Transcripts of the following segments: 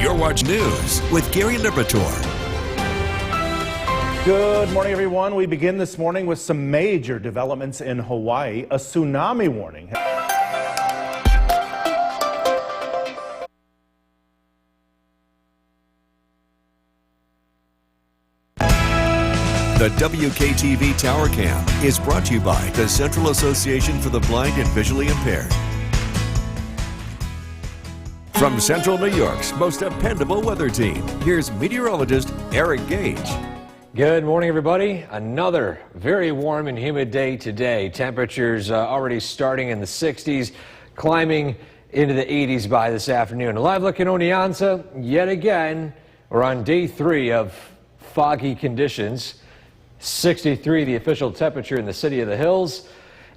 Your Watch News with Gary Liberatore. Good morning, everyone. We begin this morning with some major developments in Hawaii. A tsunami warning. The WKTV Tower Cam is brought to you by the Central Association for the Blind and Visually Impaired. From Central New York's most dependable weather team, here's meteorologist Eric Gage. Good morning, everybody. Another very warm and humid day today. Temperatures already starting in the 60s, climbing into the 80s by this afternoon. A live look in Oneonta. Yet again, we're on day 3 of foggy conditions. 63 the official temperature in the City of the Hills.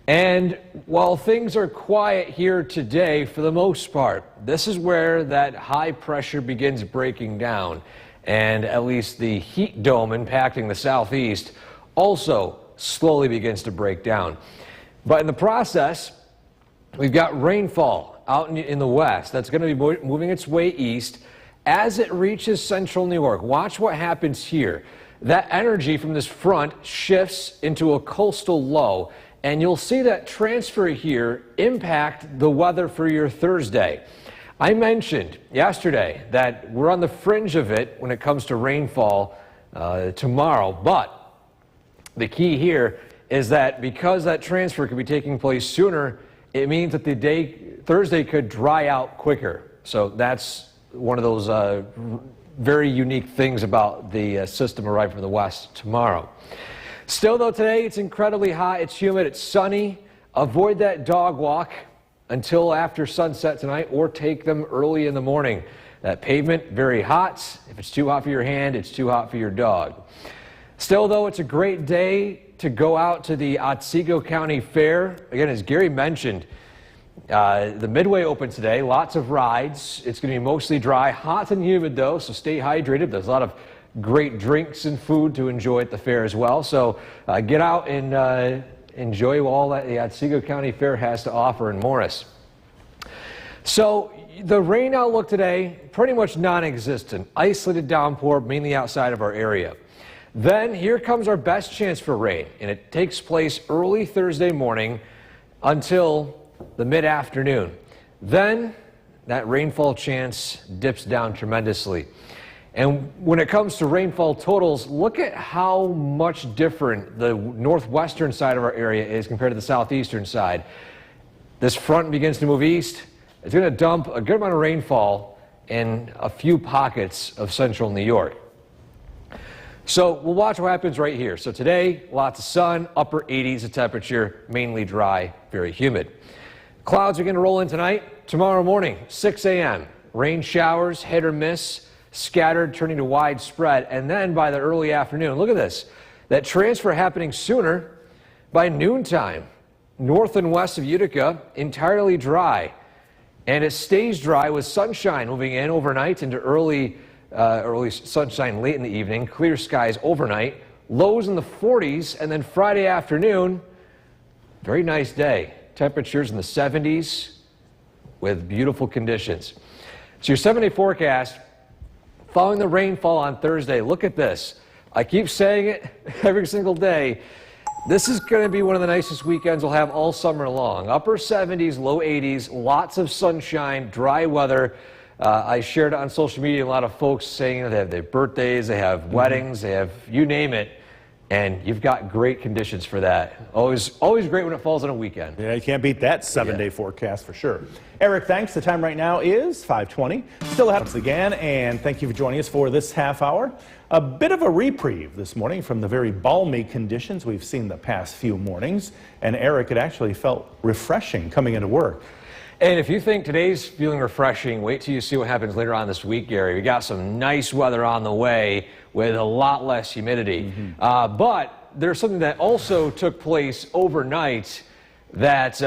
And while things are quiet here today, for the most part, this is where that high pressure begins breaking down. And at least the heat dome impacting the southeast also slowly begins to break down. But in the process, we've got rainfall out in the west. That's going to be moving its way east as it reaches central New York. Watch what happens here. That energy from this front shifts into a coastal low. And you'll see that transfer here impact the weather for your Thursday. I mentioned yesterday that we're on the fringe of it when it comes to rainfall tomorrow. But the key here is that because that transfer could be taking place sooner, it means that the day Thursday could dry out quicker. So that's one of those very unique things about the system arriving from the west tomorrow. Still, though, today it's incredibly hot, it's humid, it's sunny. Avoid that dog walk until after sunset tonight or take them early in the morning. That pavement, very hot. If it's too hot for your hand, it's too hot for your dog. Still, though, it's a great day to go out to the Otsego County Fair. Again, as Gary mentioned, the Midway open today, lots of rides. It's going to be mostly dry, hot and humid, though, so stay hydrated. There's a lot of great drinks and food to enjoy at the fair as well. So get out and enjoy all that the Otsego County Fair has to offer in Morris. So the rain outlook today, pretty much non-existent. Isolated downpour, mainly outside of our area. Then here comes our best chance for rain, and it takes place early Thursday morning until the mid-afternoon. Then that rainfall chance dips down tremendously. And when it comes to rainfall totals, look at how much different the northwestern side of our area is compared to the southeastern side. This front begins to move east. It's going to dump a good amount of rainfall in a few pockets of central New York. So we'll watch what happens right here. So today, lots of sun, upper 80s of temperature, mainly dry, very humid. Clouds are going to roll in tonight. Tomorrow morning, 6 a.m., rain showers, hit or miss, scattered, turning to widespread, and then by the early afternoon, look at this, that transfer happening sooner. By noontime, north and west of Utica, entirely dry, and it stays dry with sunshine moving in overnight into early sunshine late in the evening, clear skies overnight, lows in the 40s, and then Friday afternoon, very nice day, temperatures in the 70s with beautiful conditions. So your 7-day forecast. Following the rainfall on Thursday, look at this. I keep saying it every single day. This is going to be one of the nicest weekends we'll have all summer long. Upper 70s, low 80s, lots of sunshine, dry weather. I shared it on social media, a lot of folks saying they have their birthdays, they have weddings, they have you name it. And you've got great conditions for that. Always great when it falls on a weekend. Yeah, you can't beat that 7-day forecast for sure. Eric, thanks. The time right now is 5:20. Still ahead once again, and thank you for joining us for this half hour. A bit of a reprieve this morning from the very balmy conditions we've seen the past few mornings. And Eric, it actually felt refreshing coming into work. And if you think today's feeling refreshing, wait till you see what happens later on this week, Gary. We got some nice weather on the way with a lot less humidity. But there's something that also took place overnight that,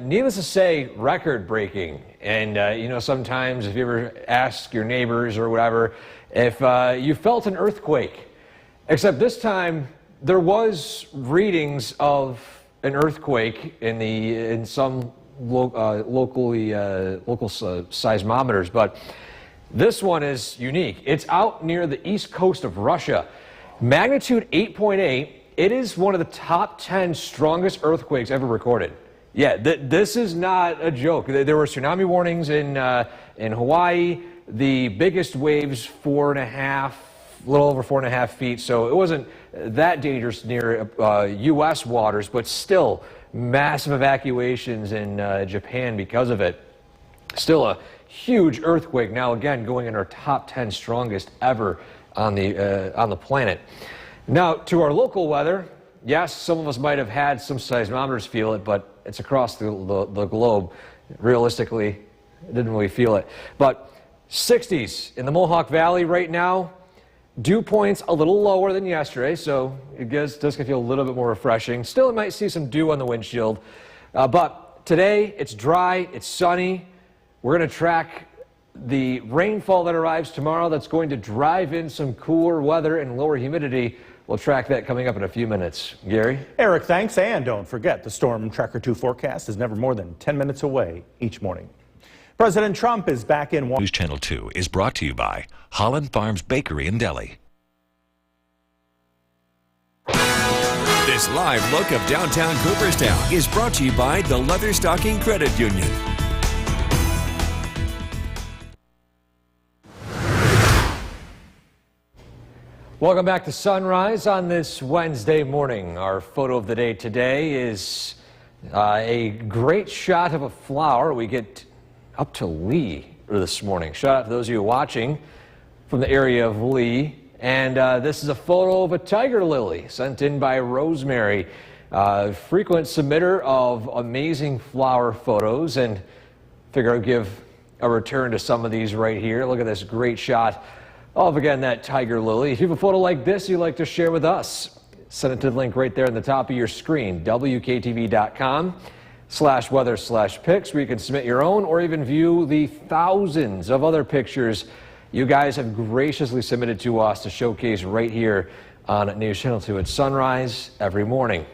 needless to say, record-breaking. And, you know, sometimes if you ever ask your neighbors or whatever, if you felt an earthquake, except this time there was readings of an earthquake in some local seismometers, but This one is unique. It's out near the east coast of Russia. Magnitude 8.8. It is one of the top 10 strongest earthquakes ever recorded. Yeah, this is not a joke. There were tsunami warnings in Hawaii. The biggest waves, 4.5, a little over 4.5 feet. So it wasn't that dangerous near U.S. waters, but still massive evacuations in Japan because of it. Still a huge earthquake. Now again, going in our top 10 strongest ever on the planet. Now to our local weather. Yes, some of us might have had some seismometers feel it, but it's across the globe. Realistically, didn't really feel it. But 60s in the Mohawk Valley right now. Dew points a little lower than yesterday, so it does feel a little bit more refreshing. Still, it might see some dew on the windshield. But today, it's dry, it's sunny. We're going to track the rainfall that arrives tomorrow that's going to drive in some cooler weather and lower humidity. We'll track that coming up in a few minutes. Gary? Eric, thanks. And don't forget, the Storm Tracker 2 forecast is never more than 10 minutes away each morning. President Trump is back in News Channel 2 is brought to you by Holland Farms Bakery in Delhi. This live look of downtown Cooperstown is brought to you by the Leatherstocking Credit Union. Welcome back to Sunrise on this Wednesday morning. Our photo of the day today is a great shot of a flower. We get up to Lee this morning. Shout out to those of you watching from the area of Lee. And this is a photo of a tiger lily sent in by Rosemary, frequent submitter of amazing flower photos, and figure I'll give a return to some of these right here. Look at this great shot of, again, that tiger lily. If you have a photo like this you'd like to share with us, send it to the link right there on the top of your screen, WKTV.com/weather/pics, where you can submit your own or even view the thousands of other pictures you guys have graciously submitted to us to showcase right here on News Channel 2 at sunrise every morning.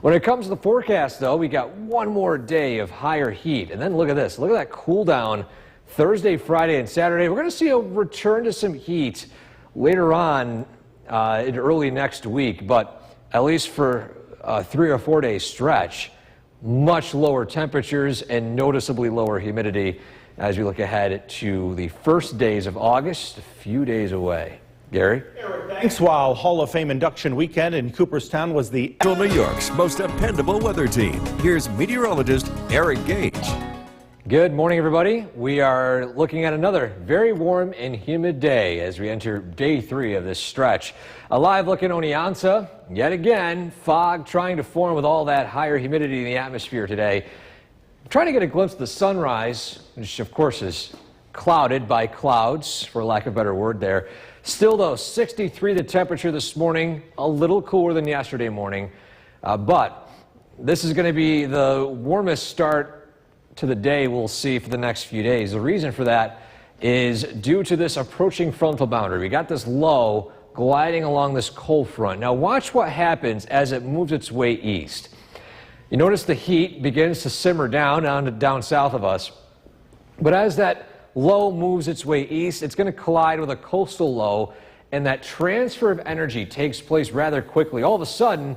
When it comes to the forecast, though, we got one more day of higher heat. And then look at this. Look at that cool down Thursday, Friday, and Saturday. We're going to see a return to some heat later on in early next week, but at least for a 3 or 4 day stretch, much lower temperatures and noticeably lower humidity as we look ahead to the first days of August, a few days away. Gary? Thanks. While Hall of Fame induction weekend in Cooperstown was the New York's most dependable weather team. Here's meteorologist Eric Gage. Good morning, everybody. We are looking at another very warm and humid day as we enter day 3 of this stretch. A live look in Oneonta. Yet again, fog trying to form with all that higher humidity in the atmosphere today. I'm trying to get a glimpse of the sunrise, which of course is clouded by clouds, for lack of a better word there. Still, though, 63 the temperature this morning, a little cooler than yesterday morning. But this is going to be the warmest start to the day we'll see for the next few days. The reason for that is due to this approaching frontal boundary. We got this low gliding along this cold front. Now watch what happens as it moves its way east. You notice the heat begins to simmer down south of us. But as that low moves its way east, it's going to collide with a coastal low, and that transfer of energy takes place rather quickly. All of a sudden,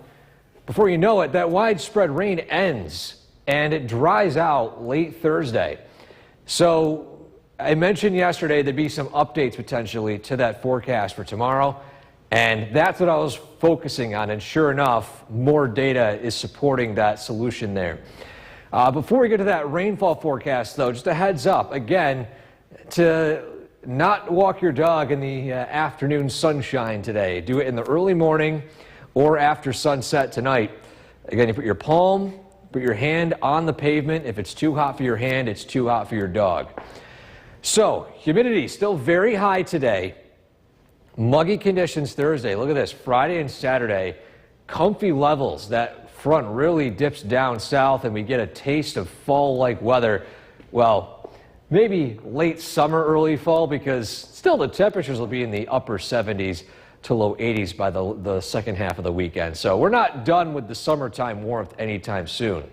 before you know it, that widespread rain ends, and it dries out late Thursday. So I mentioned yesterday there'd be some updates potentially to that forecast for tomorrow, and that's what I was focusing on, and sure enough, more data is supporting that solution there. Before we get to that rainfall forecast, though, just a heads up, again, to not walk your dog in the afternoon sunshine today. Do it in the early morning or after sunset tonight. Again, you put your palm, put your hand on the pavement. If it's too hot for your hand, it's too hot for your dog. So, humidity still very high today. Muggy conditions Thursday. Look at this, Friday and Saturday. Comfy levels. That front really dips down south and we get a taste of fall-like weather. Well, maybe late summer, early fall, because still the temperatures will be in the upper 70s to low 80s by the second half of the weekend. So we're not done with the summertime warmth anytime soon.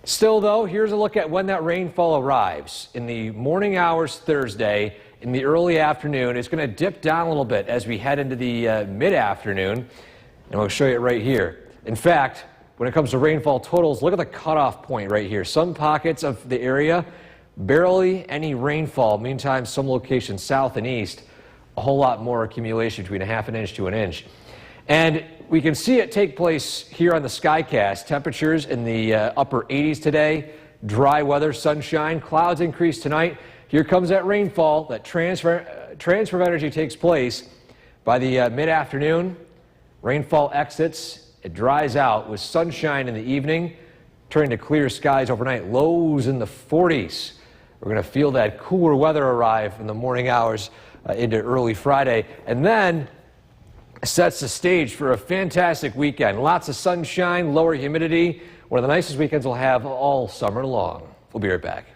Still, though, here's a look at when that rainfall arrives. In the morning hours Thursday, in the early afternoon, it's going to dip down a little bit as we head into the mid-afternoon, and we'll show you it right here. In fact, when it comes to rainfall totals, look at the cutoff point right here. Some pockets of the area, barely any rainfall. Meantime, some locations south and east, a whole lot more accumulation, between a half an inch to an inch. And we can see it take place here on the Skycast. Temperatures in the upper 80s today, dry weather, sunshine, clouds increase tonight. Here comes that rainfall. That transfer of energy takes place by the mid-afternoon. Rainfall exits. It dries out with sunshine in the evening, turning to clear skies overnight. Lows in the 40s. We're going to feel that cooler weather arrive in the morning hours into early Friday, and then sets the stage for a fantastic weekend. Lots of sunshine, lower humidity. One of the nicest weekends we'll have all summer long. We'll be right back.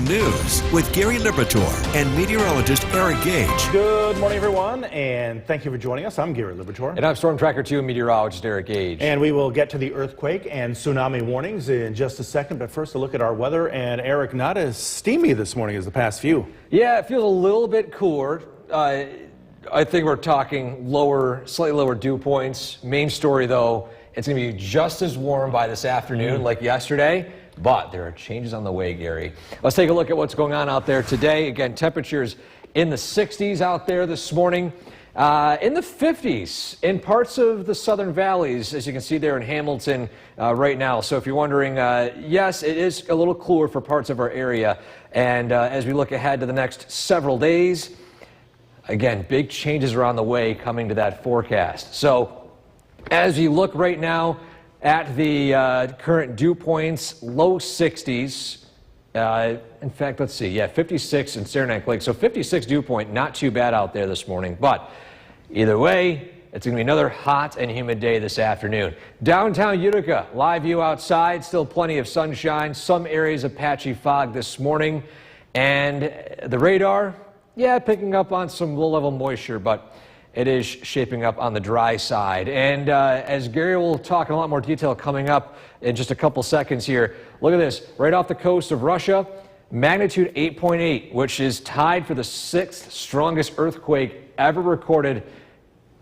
News with Gary Liberatore and meteorologist Eric Gage. Good morning, everyone, and thank you for joining us. I'm Gary Liberatore. And I'm Storm Tracker 2 meteorologist Eric Gage. And we will get to the earthquake and tsunami warnings in just a second, but first a look at our weather. And Eric, not as steamy this morning as the past few. Yeah, it feels a little bit cooler. I think we're talking slightly lower dew points. Main story, though, it's going to be just as warm by this afternoon like yesterday. But there are changes on the way, Gary. Let's take a look at what's going on out there today. Again, temperatures in the 60s out there this morning. In the 50s in parts of the southern valleys, as you can see there in Hamilton right now. So if you're wondering, yes, it is a little cooler for parts of our area. And as we look ahead to the next several days, again, big changes are on the way coming to that forecast. So as you look right now at the current dew points, low 60s. In fact, let's see. Yeah, 56 in Saranac Lake. So 56 dew point, not too bad out there this morning. But either way, it's going to be another hot and humid day this afternoon. Downtown Utica, live view outside, still plenty of sunshine, some areas of patchy fog this morning. And the radar, yeah, picking up on some low-level moisture, but it is shaping up on the dry side. And as Gary will talk in a lot more detail coming up in just a couple seconds here, look at this. Right off the coast of Russia, magnitude 8.8, which is tied for the 6th strongest earthquake ever recorded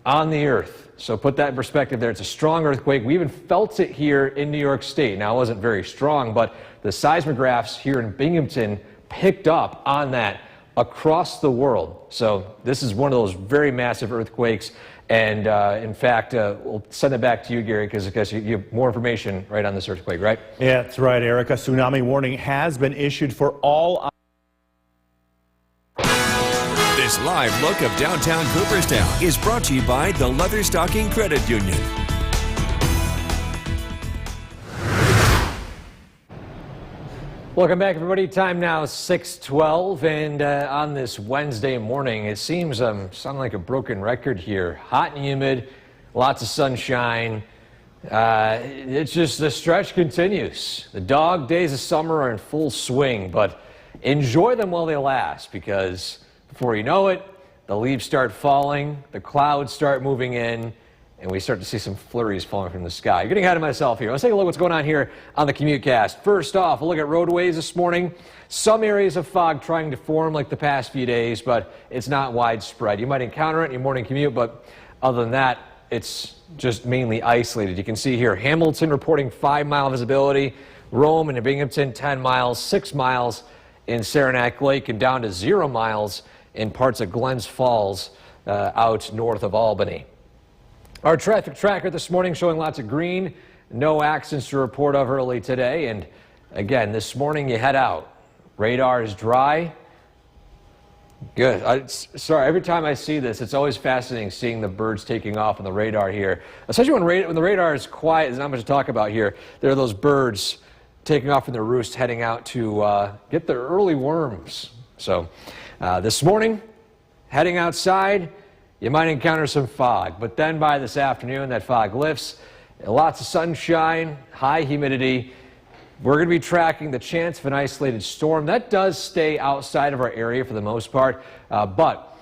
on the Earth. So put that in perspective there. It's a strong earthquake. We even felt it here in New York State. Now, it wasn't very strong, but the seismographs here in Binghamton picked up on that across the world. So this is one of those very massive earthquakes. And in fact, we'll send it back to you, Gary, because you have more information right on this earthquake, right? Yeah, that's right, Eric. A tsunami warning has been issued for all. This live look of downtown Cooperstown is brought to you by the Leatherstocking Credit Union. Welcome back, everybody. Time now 6:12, and on this Wednesday morning, it seems sounding like a broken record here. Hot and humid, lots of sunshine. It's just the stretch continues. The dog days of summer are in full swing, but enjoy them while they last, because before you know it, the leaves start falling, the clouds start moving in, and we start to see some flurries falling from the sky. Getting ahead of myself here. Let's take a look at what's going on here on the CommuteCast. First off, we'll look at roadways this morning. Some areas of fog trying to form like the past few days, but it's not widespread. You might encounter it in your morning commute, but other than that, it's just mainly isolated. You can see here, Hamilton reporting 5-mile visibility, Rome and Binghamton 10 miles, 6 miles in Saranac Lake, and down to 0 miles in parts of Glens Falls out north of Albany. Our traffic tracker this morning showing lots of green, no accidents to report of early today. And again, this morning you head out. Radar is dry. Good. Sorry, every time I see this, it's always fascinating seeing the birds taking off on the radar here. Especially when the radar is quiet, there's not much to talk about here. There are those birds taking off from their roost, heading out to get their early worms. So this morning, heading outside, you might encounter some fog, but then by this afternoon, that fog lifts. Lots of sunshine, high humidity. We're going to be tracking the chance of an isolated storm. That does stay outside of our area for the most part, but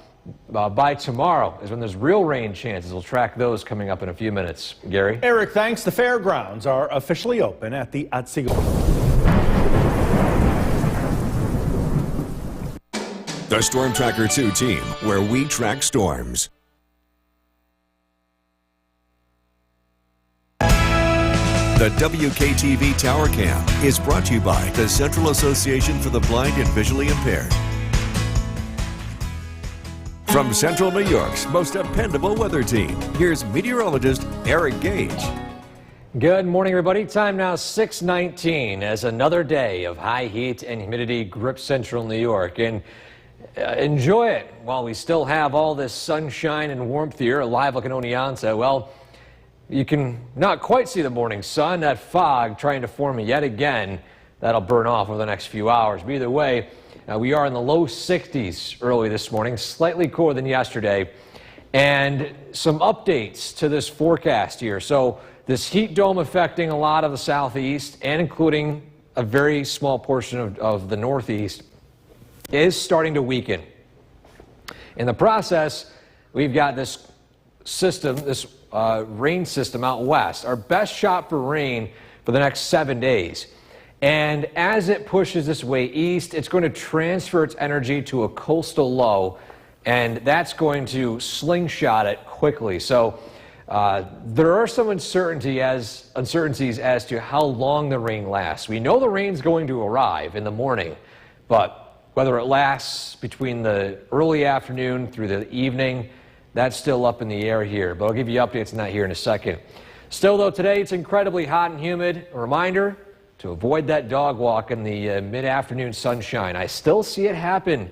by tomorrow is when there's real rain chances. We'll track those coming up in a few minutes. Gary? Eric, thanks. The fairgrounds are officially open at the Otsego. The Storm Tracker 2 team, where we track storms. The WKTV Tower Cam is brought to you by the Central Association for the Blind and Visually Impaired. From Central New York's most dependable weather team, here's meteorologist Eric Gage. Good morning, everybody. Time now 6:19 as another day of high heat and humidity grips Central New York. And enjoy it while we still have all this sunshine and warmth here alive like an Oneonta. Well, you can not quite see the morning sun. That fog trying to form yet again. That'll burn off over the next few hours. But either way, we are in the low 60s early this morning, slightly cooler than yesterday. And some updates to this forecast here. So this heat dome affecting a lot of the southeast and including a very small portion of the northeast is starting to weaken. In the process, we've got this system, this rain system out west, our best shot for rain for the next 7 days. And as it pushes this way east, it's going to transfer its energy to a coastal low, and that's going to slingshot it quickly. So there are some uncertainties as to how long the rain lasts. We know the rain's going to arrive in the morning, but whether it lasts between the early afternoon through the evening, that's still up in the air here. But I'll give you updates on that here in a second. Still, though, today it's incredibly hot and humid. A reminder to avoid that dog walk in the mid-afternoon sunshine. I still see it happen,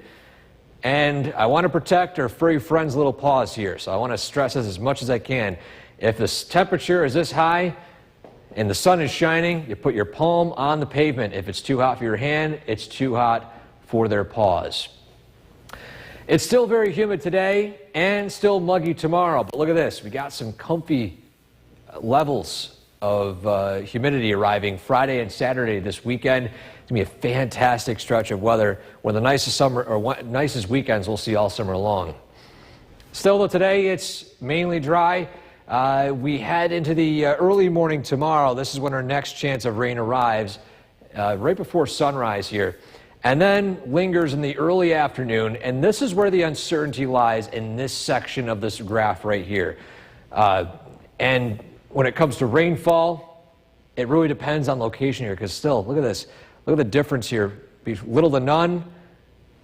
and I want to protect our furry friends' little paws here, so I want to stress this as much as I can. If the temperature is this high and the sun is shining, you put your palm on the pavement. If it's too hot for your hand, it's too hot for their paws. It's still very humid today and still muggy tomorrow, but look at this. We got some comfy levels of humidity arriving Friday and Saturday this weekend. It's going to be a fantastic stretch of weather, one of the nicest weekends we'll see all summer long. Still, though, today it's mainly dry. We head into the early morning tomorrow. This is when our next chance of rain arrives, right before sunrise here, and then lingers in the early afternoon. And this is where the uncertainty lies in this section of this graph right here. And when it comes to rainfall, it really depends on location here, because still, look at this. Look at the difference here, little to none,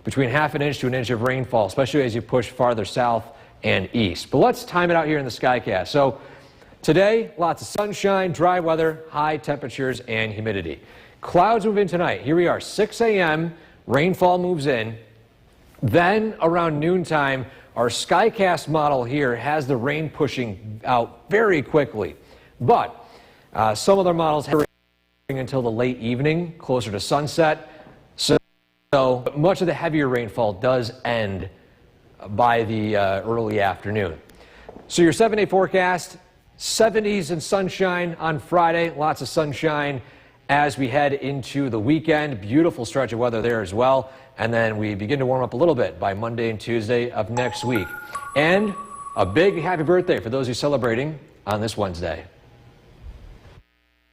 between half an inch to an inch of rainfall, especially as you push farther south and east. But let's time it out here in the Skycast. So today, lots of sunshine, dry weather, high temperatures, and humidity. Clouds move in tonight. Here we are, 6 a.m., rainfall moves in. Then around noontime, our Skycast model here has the rain pushing out very quickly. But some other models have rain until the late evening, closer to sunset. So much of the heavier rainfall does end by the early afternoon. So your 7-day forecast, 70s and sunshine on Friday, lots of sunshine as we head into the weekend. Beautiful stretch of weather there as well. And then we begin to warm up a little bit by Monday and Tuesday of next week. And a big happy birthday for those who are celebrating on this Wednesday.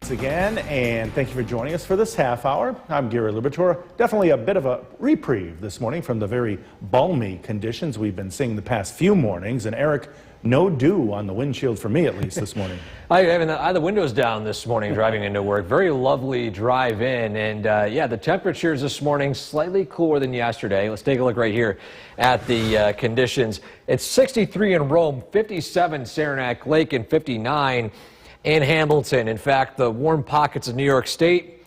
Once again, and thank you for joining us for this half hour. I'm Gary Liberatore. Definitely a bit of a reprieve this morning from the very balmy conditions we've been seeing the past few mornings. And Eric, no dew on the windshield for me, at least, this morning. I had the windows down this morning driving into work. Very lovely drive in. And yeah, the temperatures this morning slightly cooler than yesterday. Let's take a look right here at the conditions. It's 63 in Rome, 57 Saranac Lake, and 59 in Hamilton. In fact, the warm pockets of New York State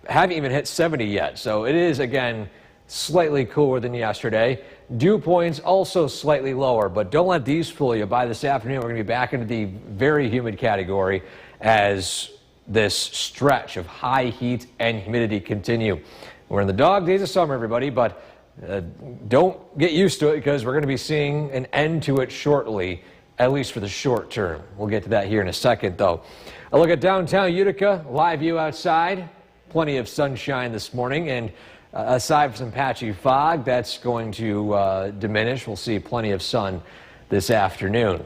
haven't even hit 70 yet. So it is, again, slightly cooler than yesterday. Dew points also slightly lower, but don't let these fool you. By this afternoon, we're going to be back into the very humid category as this stretch of high heat and humidity continue. We're in the dog days of summer, everybody, but don't get used to it, because we're going to be seeing an end to it shortly, at least for the short term. We'll get to that here in a second, though. A look at downtown Utica, live view outside. Plenty of sunshine this morning, and aside from some patchy fog, that's going to diminish. We'll see plenty of sun this afternoon.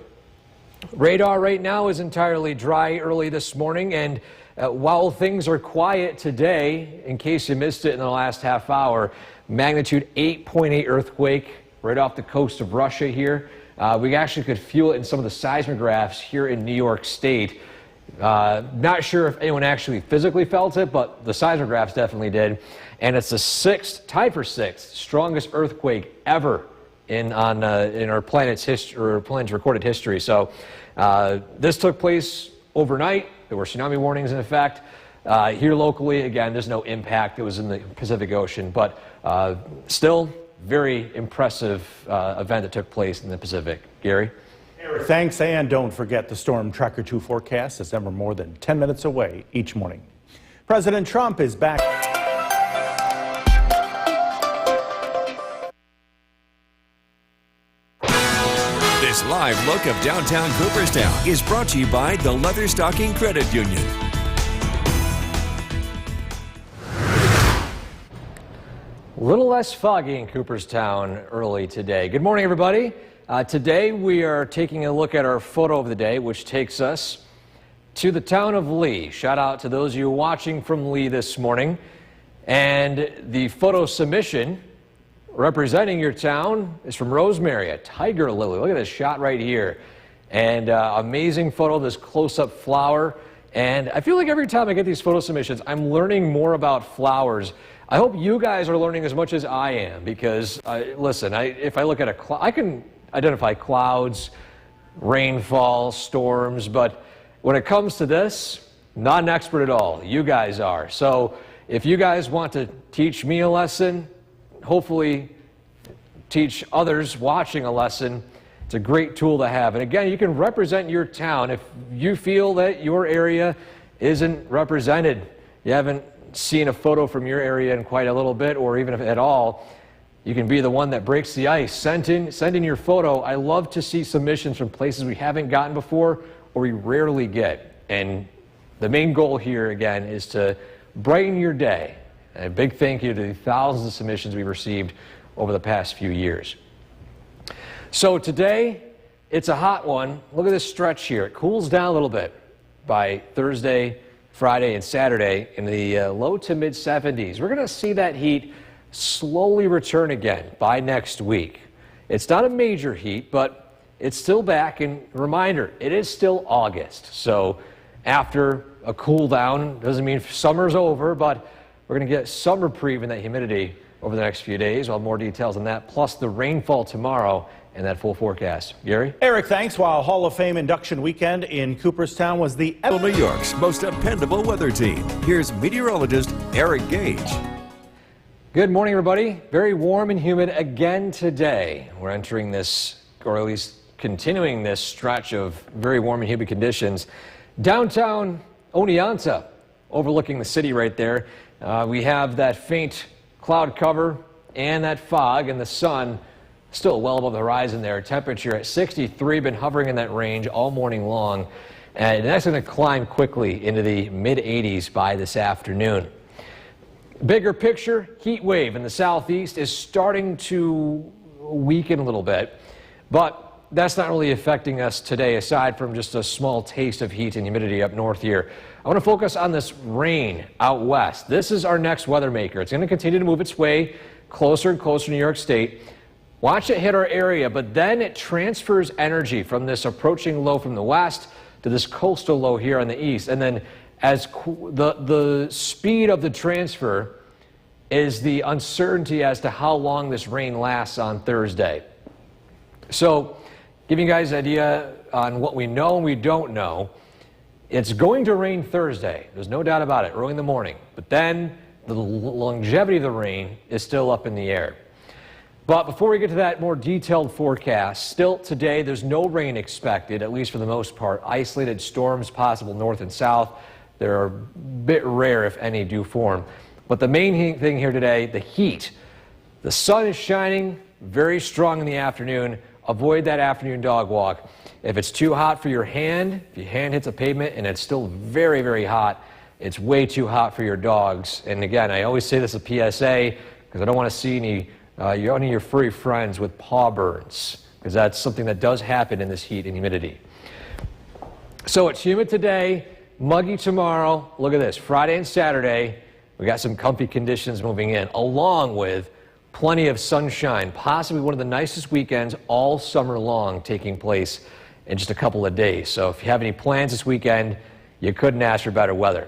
Radar right now is entirely dry early this morning, and while things are quiet today, in case you missed it in the last half hour, magnitude 8.8 earthquake right off the coast of Russia here. We actually could feel it in some of the seismographs here in New York State. Not sure if anyone actually physically felt it, but the seismographs definitely did. And it's the tied for sixth strongest earthquake ever in our planet's history, or planet's recorded history. So this took place overnight. There were tsunami warnings in effect. Here locally, again, there's no impact. It was in the Pacific Ocean, but still very impressive event that took place in the Pacific. Gary? Thanks, and don't forget the Storm Tracker 2 forecast is ever more than 10 minutes away each morning. President Trump is back. This live look of downtown Cooperstown is brought to you by the Leatherstocking Credit Union. A little less foggy in Cooperstown early today. Good morning, everybody. Today we are taking a look at our photo of the day, which takes us to the town of Lee. Shout out to those of you watching from Lee this morning. And the photo submission representing your town is from Rosemary, a tiger lily. Look at this shot right here. And amazing photo of this close-up flower. And I feel like every time I get these photo submissions, I'm learning more about flowers. I hope you guys are learning as much as I am, because listen, if I look at I can identify clouds, rainfall, storms, but when it comes to this, not an expert at all. You guys are. So if you guys want to teach me a lesson, hopefully teach others watching a lesson, it's a great tool to have. And again, you can represent your town. If you feel that your area isn't represented, you haven't seen a photo from your area in quite a little bit, or even if at all, you can be the one that breaks the ice. Send in your photo. I love to see submissions from places we haven't gotten before or we rarely get. And the main goal here, again, is to brighten your day. And a big thank you to the thousands of submissions we've received over the past few years. So today, it's a hot one. Look at this stretch here. It cools down a little bit by Thursday, Friday, and Saturday in the low to mid 70s. We're going to see that heat slowly return again by next week. It's not a major heat, but it's still back. And reminder, it is still August. So after a cool down, doesn't mean summer's over, but we're going to get some reprieve in that humidity over the next few days. We'll have more details on that, plus the rainfall tomorrow and that full forecast. Gary? Eric, thanks. While Hall of Fame induction weekend in Cooperstown was the New York's most dependable weather team. Here's meteorologist Eric Gage. Good morning, everybody. Very warm and humid again today. We're entering this, or at least continuing this stretch of very warm and humid conditions. Downtown Oneonta, overlooking the city right there. We have that faint cloud cover and that fog, and the sun still well above the horizon there. Temperature at 63, been hovering in that range all morning long. And that's going to climb quickly into the mid-80s by this afternoon. Bigger picture, heat wave in the southeast is starting to weaken a little bit, but that's not really affecting us today, aside from just a small taste of heat and humidity up north here. I want to focus on this rain out west. This is our next weather maker. It's going to continue to move its way closer and closer to New York State. Watch it hit our area, but then it transfers energy from this approaching low from the west to this coastal low here on the east. And then as the speed of the transfer is the uncertainty as to how long this rain lasts on Thursday. So, giving you guys an idea on what we know and we don't know, it's going to rain Thursday. There's no doubt about it, early in the morning. But then the longevity of the rain is still up in the air. But before we get to that more detailed forecast, still today there's no rain expected, at least for the most part. Isolated storms possible north and south. They're a bit rare, if any, do form. But the main thing here today, the heat. The sun is shining very strong in the afternoon. Avoid that afternoon dog walk. If it's too hot for your hand, if your hand hits a pavement and it's still very, very hot, it's way too hot for your dogs. And again, I always say this as a PSA, because I don't want to see any of your furry friends with paw burns, because that's something that does happen in this heat and humidity. So it's humid today, muggy tomorrow. Look at this, Friday and Saturday, we got some comfy conditions moving in, along with plenty of sunshine, possibly one of the nicest weekends all summer long taking place in just a couple of days. So if you have any plans this weekend, you couldn't ask for better weather.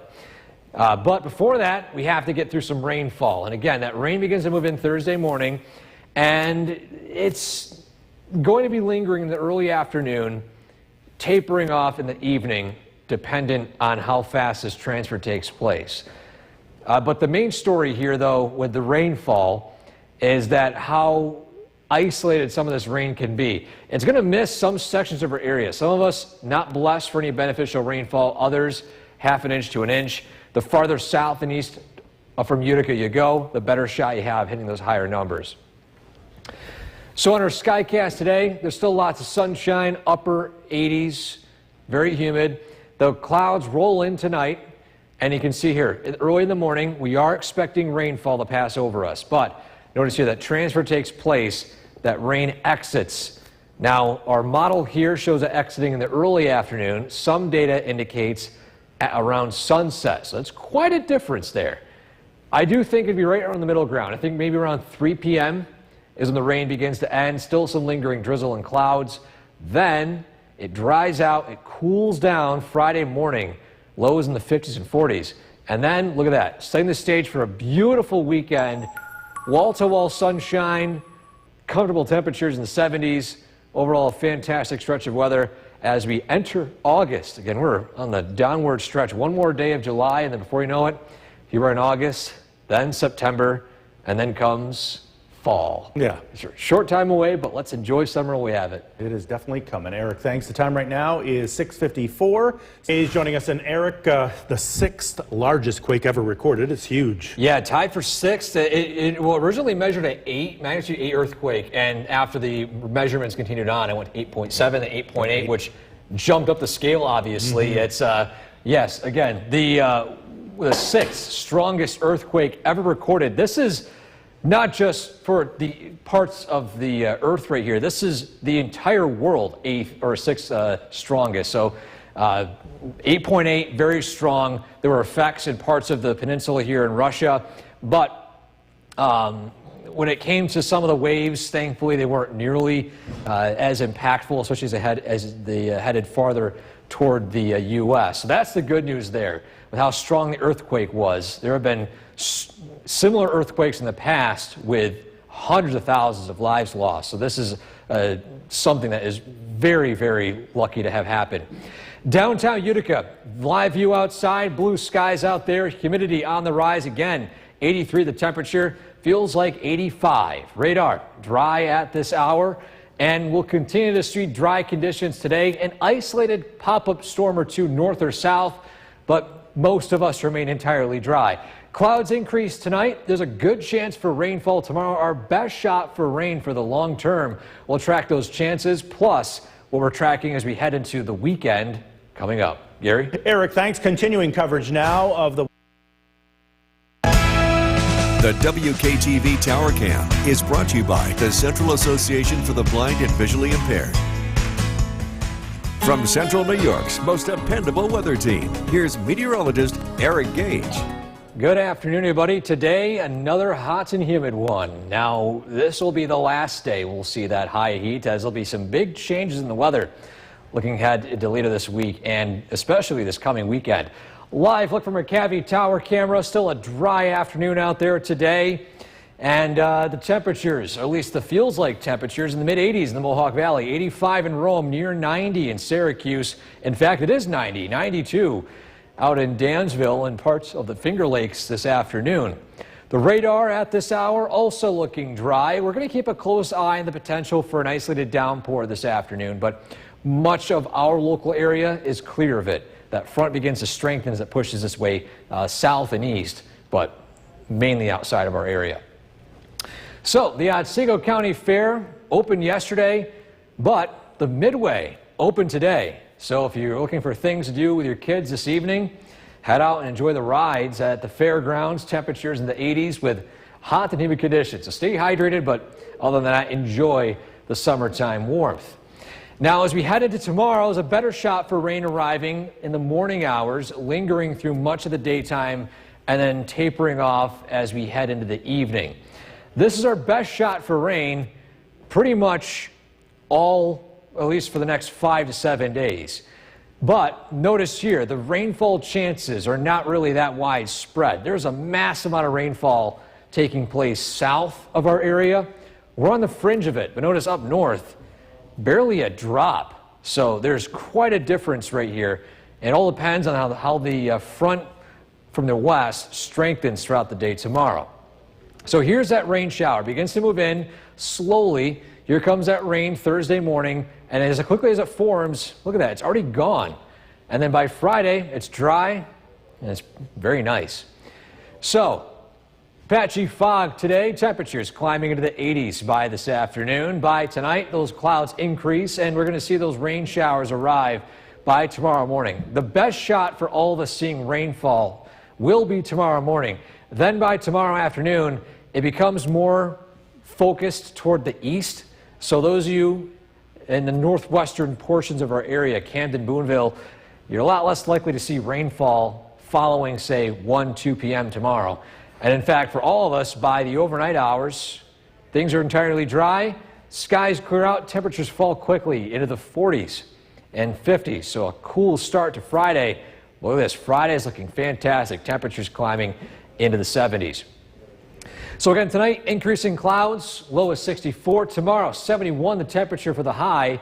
But before that, we have to get through some rainfall. And again, that rain begins to move in Thursday morning, and it's going to be lingering in the early afternoon, tapering off in the evening, dependent on how fast this transfer takes place. But the main story here, though, with the rainfall is that how isolated some of this rain can be. It's going to miss some sections of our area. Some of us not blessed for any beneficial rainfall, others half an inch to an inch. The farther south and east from Utica you go, the better shot you have hitting those higher numbers. So on our Skycast today, there's still lots of sunshine, upper 80s, very humid. The clouds roll in tonight, and you can see here, early in the morning, we are expecting rainfall to pass over us. But notice here that transfer takes place, that rain exits. Now, our model here shows it exiting in the early afternoon. Some data indicates around sunset, so that's quite a difference there. I do think it'd be right around the middle ground. I think maybe around 3 p.m. is when the rain begins to end. Still some lingering drizzle and clouds. Then it dries out, it cools down Friday morning, lows in the 50s and 40s. And then, look at that, setting the stage for a beautiful weekend. Wall-to-wall sunshine, comfortable temperatures in the 70s. Overall, a fantastic stretch of weather as we enter August. Again, we're on the downward stretch. One more day of July, and then before you know it, here we're in August, then September, and then comes fall. Yeah. It's a short time away, but let's enjoy summer while we have it. It is definitely coming. Eric, thanks. The time right now is 6:54. He's joining us, and Eric, the sixth largest quake ever recorded. It's huge. Yeah, tied for sixth. It originally measured an magnitude 8 earthquake, and after the measurements continued on, it went to 8.7 to 8.8, which jumped up the scale, obviously. It's, yes, again, the sixth strongest earthquake ever recorded. This is not just for the parts of the Earth right here. This is the entire world, sixth strongest. So 8.8, very strong. There were effects in parts of the peninsula here in Russia. But when it came to some of the waves, thankfully, they weren't nearly as impactful, especially as they headed farther toward the U.S. So that's the good news there. With how strong the earthquake was, there have been similar earthquakes in the past with hundreds of thousands of lives lost. So this is something that is very, very lucky to have happen. Downtown Utica, live view outside, blue skies out there, humidity on the rise again. 83 the temperature, feels like 85. Radar dry at this hour, and we'll continue to see dry conditions today. An isolated pop-up storm or two north or south, but most of us remain entirely dry. Clouds increase tonight. There's a good chance for rainfall tomorrow. Our best shot for rain for the long term. We'll track those chances, plus what we're tracking as we head into the weekend coming up. Gary? Eric, thanks. Continuing coverage now of the WKTV Tower Cam is brought to you by the Central Association for the Blind and Visually Impaired. From Central New York's most dependable weather team, here's meteorologist Eric Gage. Good afternoon, everybody. Today, another hot and humid one. Now, this will be the last day we'll see that high heat, as there'll be some big changes in the weather looking ahead to later this week and especially this coming weekend. Live look from our Cavie Tower camera. Still a dry afternoon out there today. And the temperatures, or at least the feels like temperatures, in the mid-80s in the Mohawk Valley. 85 in Rome, near 90 in Syracuse. In fact, it is 90, 92 out in Dansville and parts of the Finger Lakes this afternoon. The radar at this hour also looking dry. We're going to keep a close eye on the potential for an isolated downpour this afternoon, but much of our local area is clear of it. That front begins to strengthen as it pushes its way south and east, but mainly outside of our area. So the Otsego County Fair opened yesterday, but the Midway opened today. So if you're looking for things to do with your kids this evening, head out and enjoy the rides at the fairgrounds. Temperatures in the 80s with hot and humid conditions. So stay hydrated, but other than that, enjoy the summertime warmth. Now, as we head into tomorrow, there's a better shot for rain arriving in the morning hours, lingering through much of the daytime, and then tapering off as we head into the evening. This is our best shot for rain pretty much all, at least for the next 5 to 7 days. But notice here, the rainfall chances are not really that widespread. There's a massive amount of rainfall taking place south of our area. We're on the fringe of it, but notice up north, barely a drop. So there's quite a difference right here. It all depends on how the front from the west strengthens throughout the day tomorrow. So here's that rain shower. Begins to move in slowly. Here comes that rain Thursday morning, and as quickly as it forms, look at that, it's already gone. And then by Friday, it's dry, and it's very nice. So, patchy fog today, temperatures climbing into the 80s by this afternoon. By tonight, those clouds increase, and we're going to see those rain showers arrive by tomorrow morning. The best shot for all of us seeing rainfall will be tomorrow morning. Then by tomorrow afternoon, it becomes more focused toward the east. So those of you in the northwestern portions of our area, Camden, Boonville, you're a lot less likely to see rainfall following, say, 1, 2 p.m. tomorrow. And in fact, for all of us, by the overnight hours, things are entirely dry, skies clear out, temperatures fall quickly into the 40s and 50s. So a cool start to Friday. Look at this, Friday is looking fantastic, temperatures climbing into the 70s. So again, tonight, increasing clouds, low is 64. Tomorrow, 71 the temperature for the high.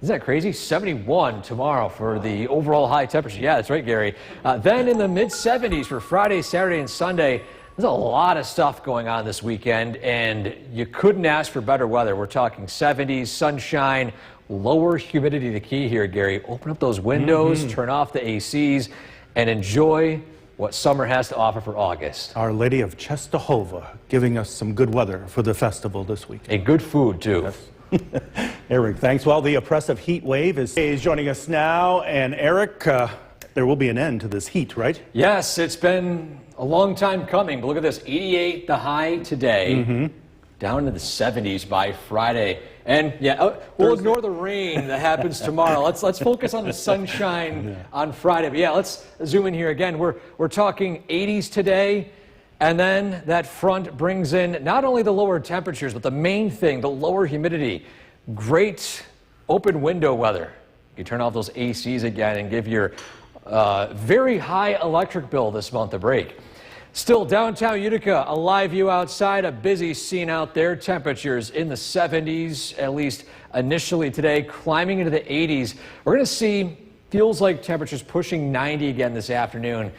Isn't that crazy? 71 tomorrow for the overall high temperature. Yeah, that's right, Gary. Then in the mid-70s for Friday, Saturday, and Sunday. There's a lot of stuff going on this weekend, and you couldn't ask for better weather. We're talking 70s, sunshine, lower humidity. The key here, Gary. Open up those windows, turn off the ACs, and enjoy what summer has to offer for August. Our Lady of Czestochowa giving us some good weather for the festival this week. And good food, too. Yes. Eric, thanks. Well, the oppressive heat wave is joining us now. And Eric, there will be an end to this heat, right? Yes, it's been a long time coming. But look at this, 88 the high today, down to the 70s by Friday. And yeah, we'll ignore the rain that happens tomorrow. Let's focus on the sunshine on Friday. But yeah, let's zoom in here again. We're talking 80s today, and then that front brings in not only the lower temperatures, but the main thing, the lower humidity. Great open window weather. You turn off those ACs again and give your very high electric bill this month a break. Still, downtown Utica, a live view outside, a busy scene out there. Temperatures in the 70s, at least initially today, climbing into the 80s. We're going to see, feels like temperatures pushing 90 again this afternoon.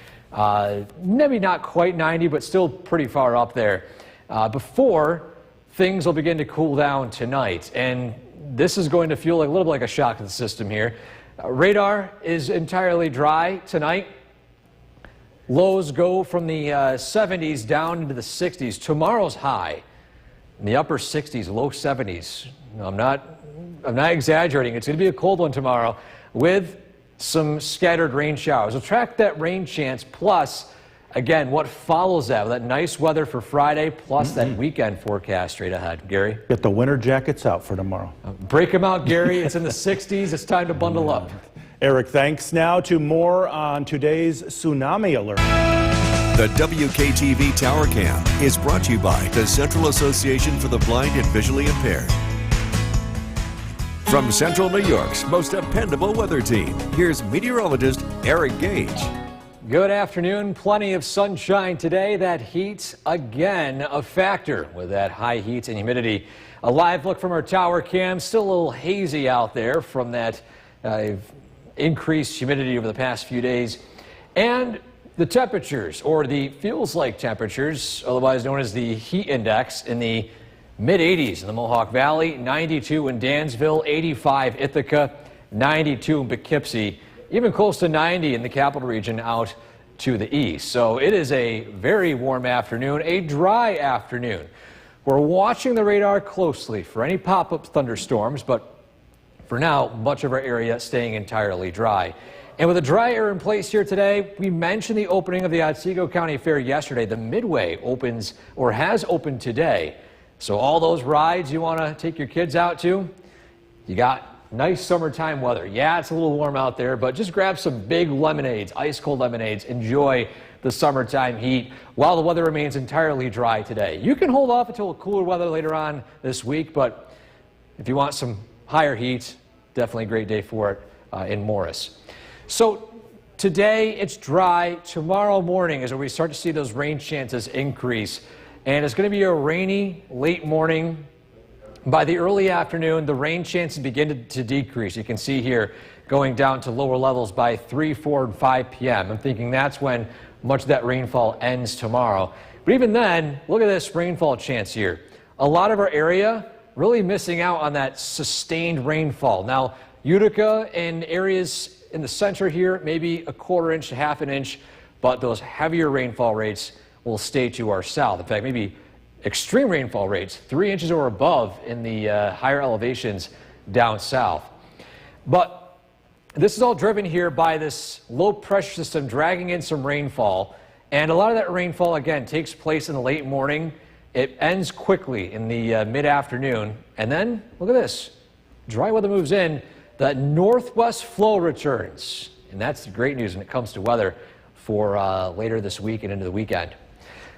Maybe not quite 90, but still pretty far up there. Before things will begin to cool down tonight. And this is going to feel like a little bit like a shock to the system here. Radar is entirely dry tonight. Lows go from the 70s down into the 60s. Tomorrow's high in the upper 60s, low 70s. I'm not exaggerating. It's going to be a cold one tomorrow with some scattered rain showers. We'll track that rain chance plus, again, what follows that with that nice weather for Friday plus that weekend forecast straight ahead. Gary? Get the winter jackets out for tomorrow. Break them out, Gary. It's in the 60s. It's time to bundle up. Eric, thanks. Now to more on today's tsunami alert. The WKTV Tower Cam is brought to you by the Central Association for the Blind and Visually Impaired. From Central New York's most dependable weather team, here's meteorologist Eric Gage. Good afternoon. Plenty of sunshine today. That heat, again, a factor with that high heat and humidity. A live look from our tower cam. Still a little hazy out there from that increased humidity over the past few days. And the temperatures, or the feels like temperatures, otherwise known as the heat index, in the mid-80s in the Mohawk Valley, 92 in Dansville, 85 Ithaca, 92 in Poughkeepsie, even close to 90 in the capital region out to the east. So it is a very warm afternoon, a dry afternoon. We're watching the radar closely for any pop-up thunderstorms, but for now, much of our area staying entirely dry. And with a dry air in place here today, we mentioned the opening of the Otsego County Fair yesterday. The Midway opens or has opened today. So all those rides you want to take your kids out to, you got nice summertime weather. Yeah, it's a little warm out there, but just grab some big lemonades, ice cold lemonades. Enjoy the summertime heat while the weather remains entirely dry today. You can hold off until cooler weather later on this week, but if you want some higher heat, definitely a great day for it in Morris. So today it's dry. Tomorrow morning is where we start to see those rain chances increase. And it's going to be a rainy late morning. By the early afternoon, the rain chances begin to decrease. You can see here going down to lower levels by 3, 4, and 5 p.m. I'm thinking that's when much of that rainfall ends tomorrow. But even then, look at this rainfall chance here. A lot of our area really missing out on that sustained rainfall. Now, Utica and areas in the center here, maybe a quarter inch to half an inch, but those heavier rainfall rates will stay to our south. In fact, maybe extreme rainfall rates, 3 inches or above in the higher elevations down south. But this is all driven here by this low pressure system dragging in some rainfall. And a lot of that rainfall, again, takes place in the late morning. It ends quickly in the mid-afternoon. And then, look at this, dry weather moves in. The northwest flow returns, and that's the great news when it comes to weather for later this week and into the weekend.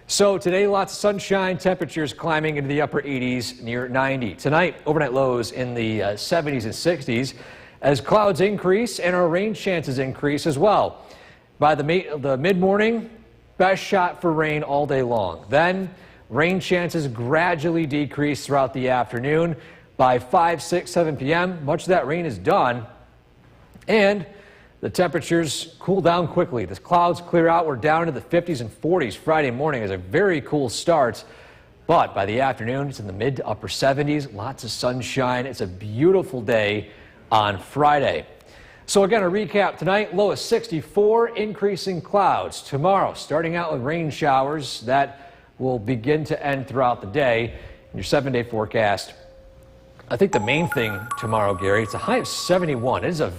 So today, lots of sunshine, temperatures climbing into the upper 80s, near 90. Tonight, overnight lows in the 70s and 60s as clouds increase and our rain chances increase as well. By the mid-morning, best shot for rain all day long. Then rain chances gradually decrease throughout the afternoon. By 5, 6, 7 p.m., much of that rain is done, and the temperatures cool down quickly. The clouds clear out. We're down to the 50s and 40s Friday morning is a very cool start, but by the afternoon, it's in the mid to upper 70s, lots of sunshine. It's a beautiful day on Friday. So again, a recap tonight, low of 64, increasing clouds. Tomorrow, starting out with rain showers that will begin to end throughout the day. In your 7-day forecast, I think the main thing tomorrow, Gary, it's a high of 71. It is a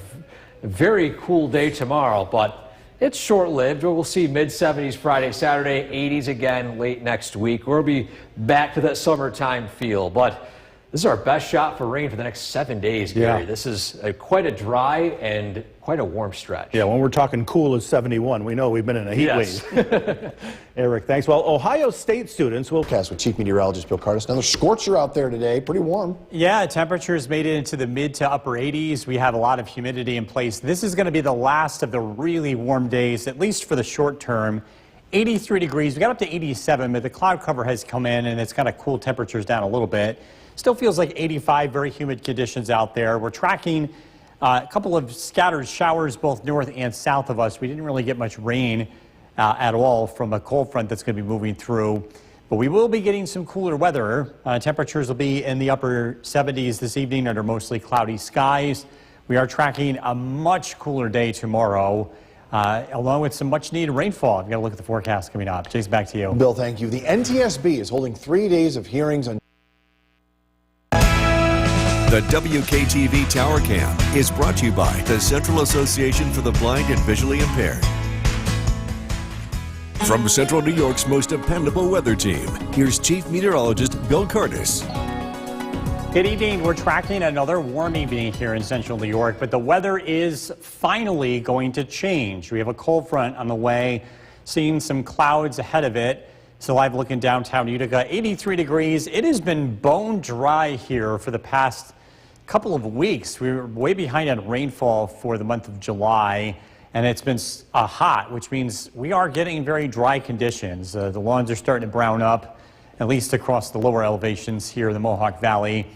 very cool day tomorrow, but it's short-lived. We'll see mid-70s Friday, Saturday, 80s again late next week. We'll be back to that summertime feel, but this is our best shot for rain for the next 7 days, Gary. Yeah. This is quite a dry and quite a warm stretch. Yeah, when we're talking cool as 71, we know we've been in a heat wave. Eric, thanks. Well, Ohio State students will... With Chief Meteorologist Bill Curtis. Another scorcher out there today, pretty warm. Yeah, temperatures made it into the mid to upper 80s. We have a lot of humidity in place. This is going to be the last of the really warm days, at least for the short term. 83 degrees. We got up to 87, but the cloud cover has come in and it's kind of cooled temperatures down a little bit. Still feels like 85, very humid conditions out there. We're tracking a couple of scattered showers both north and south of us. We didn't really get much rain at all from a cold front that's going to be moving through. But we will be getting some cooler weather. Temperatures will be in the upper 70s this evening under mostly cloudy skies. We are tracking a much cooler day tomorrow, along with some much needed rainfall. I've got to look at the forecast coming up. Jason, back to you. Bill, thank you. The NTSB is holding 3 days of hearings on The WKTV Tower Cam is brought to you by the Central Association for the Blind and Visually Impaired. From Central New York's most dependable weather team, here's Chief Meteorologist Bill Curtis. Good evening. We're tracking another warm evening here in central New York, but the weather is finally going to change. We have a cold front on the way, seeing some clouds ahead of it. So live looking downtown Utica, 83 degrees. It has been bone dry here for the past couple of weeks. We were way behind on rainfall for the month of July, and it's been hot, which means we are getting very dry conditions. The lawns are starting to brown up, at least across the lower elevations here in the Mohawk Valley.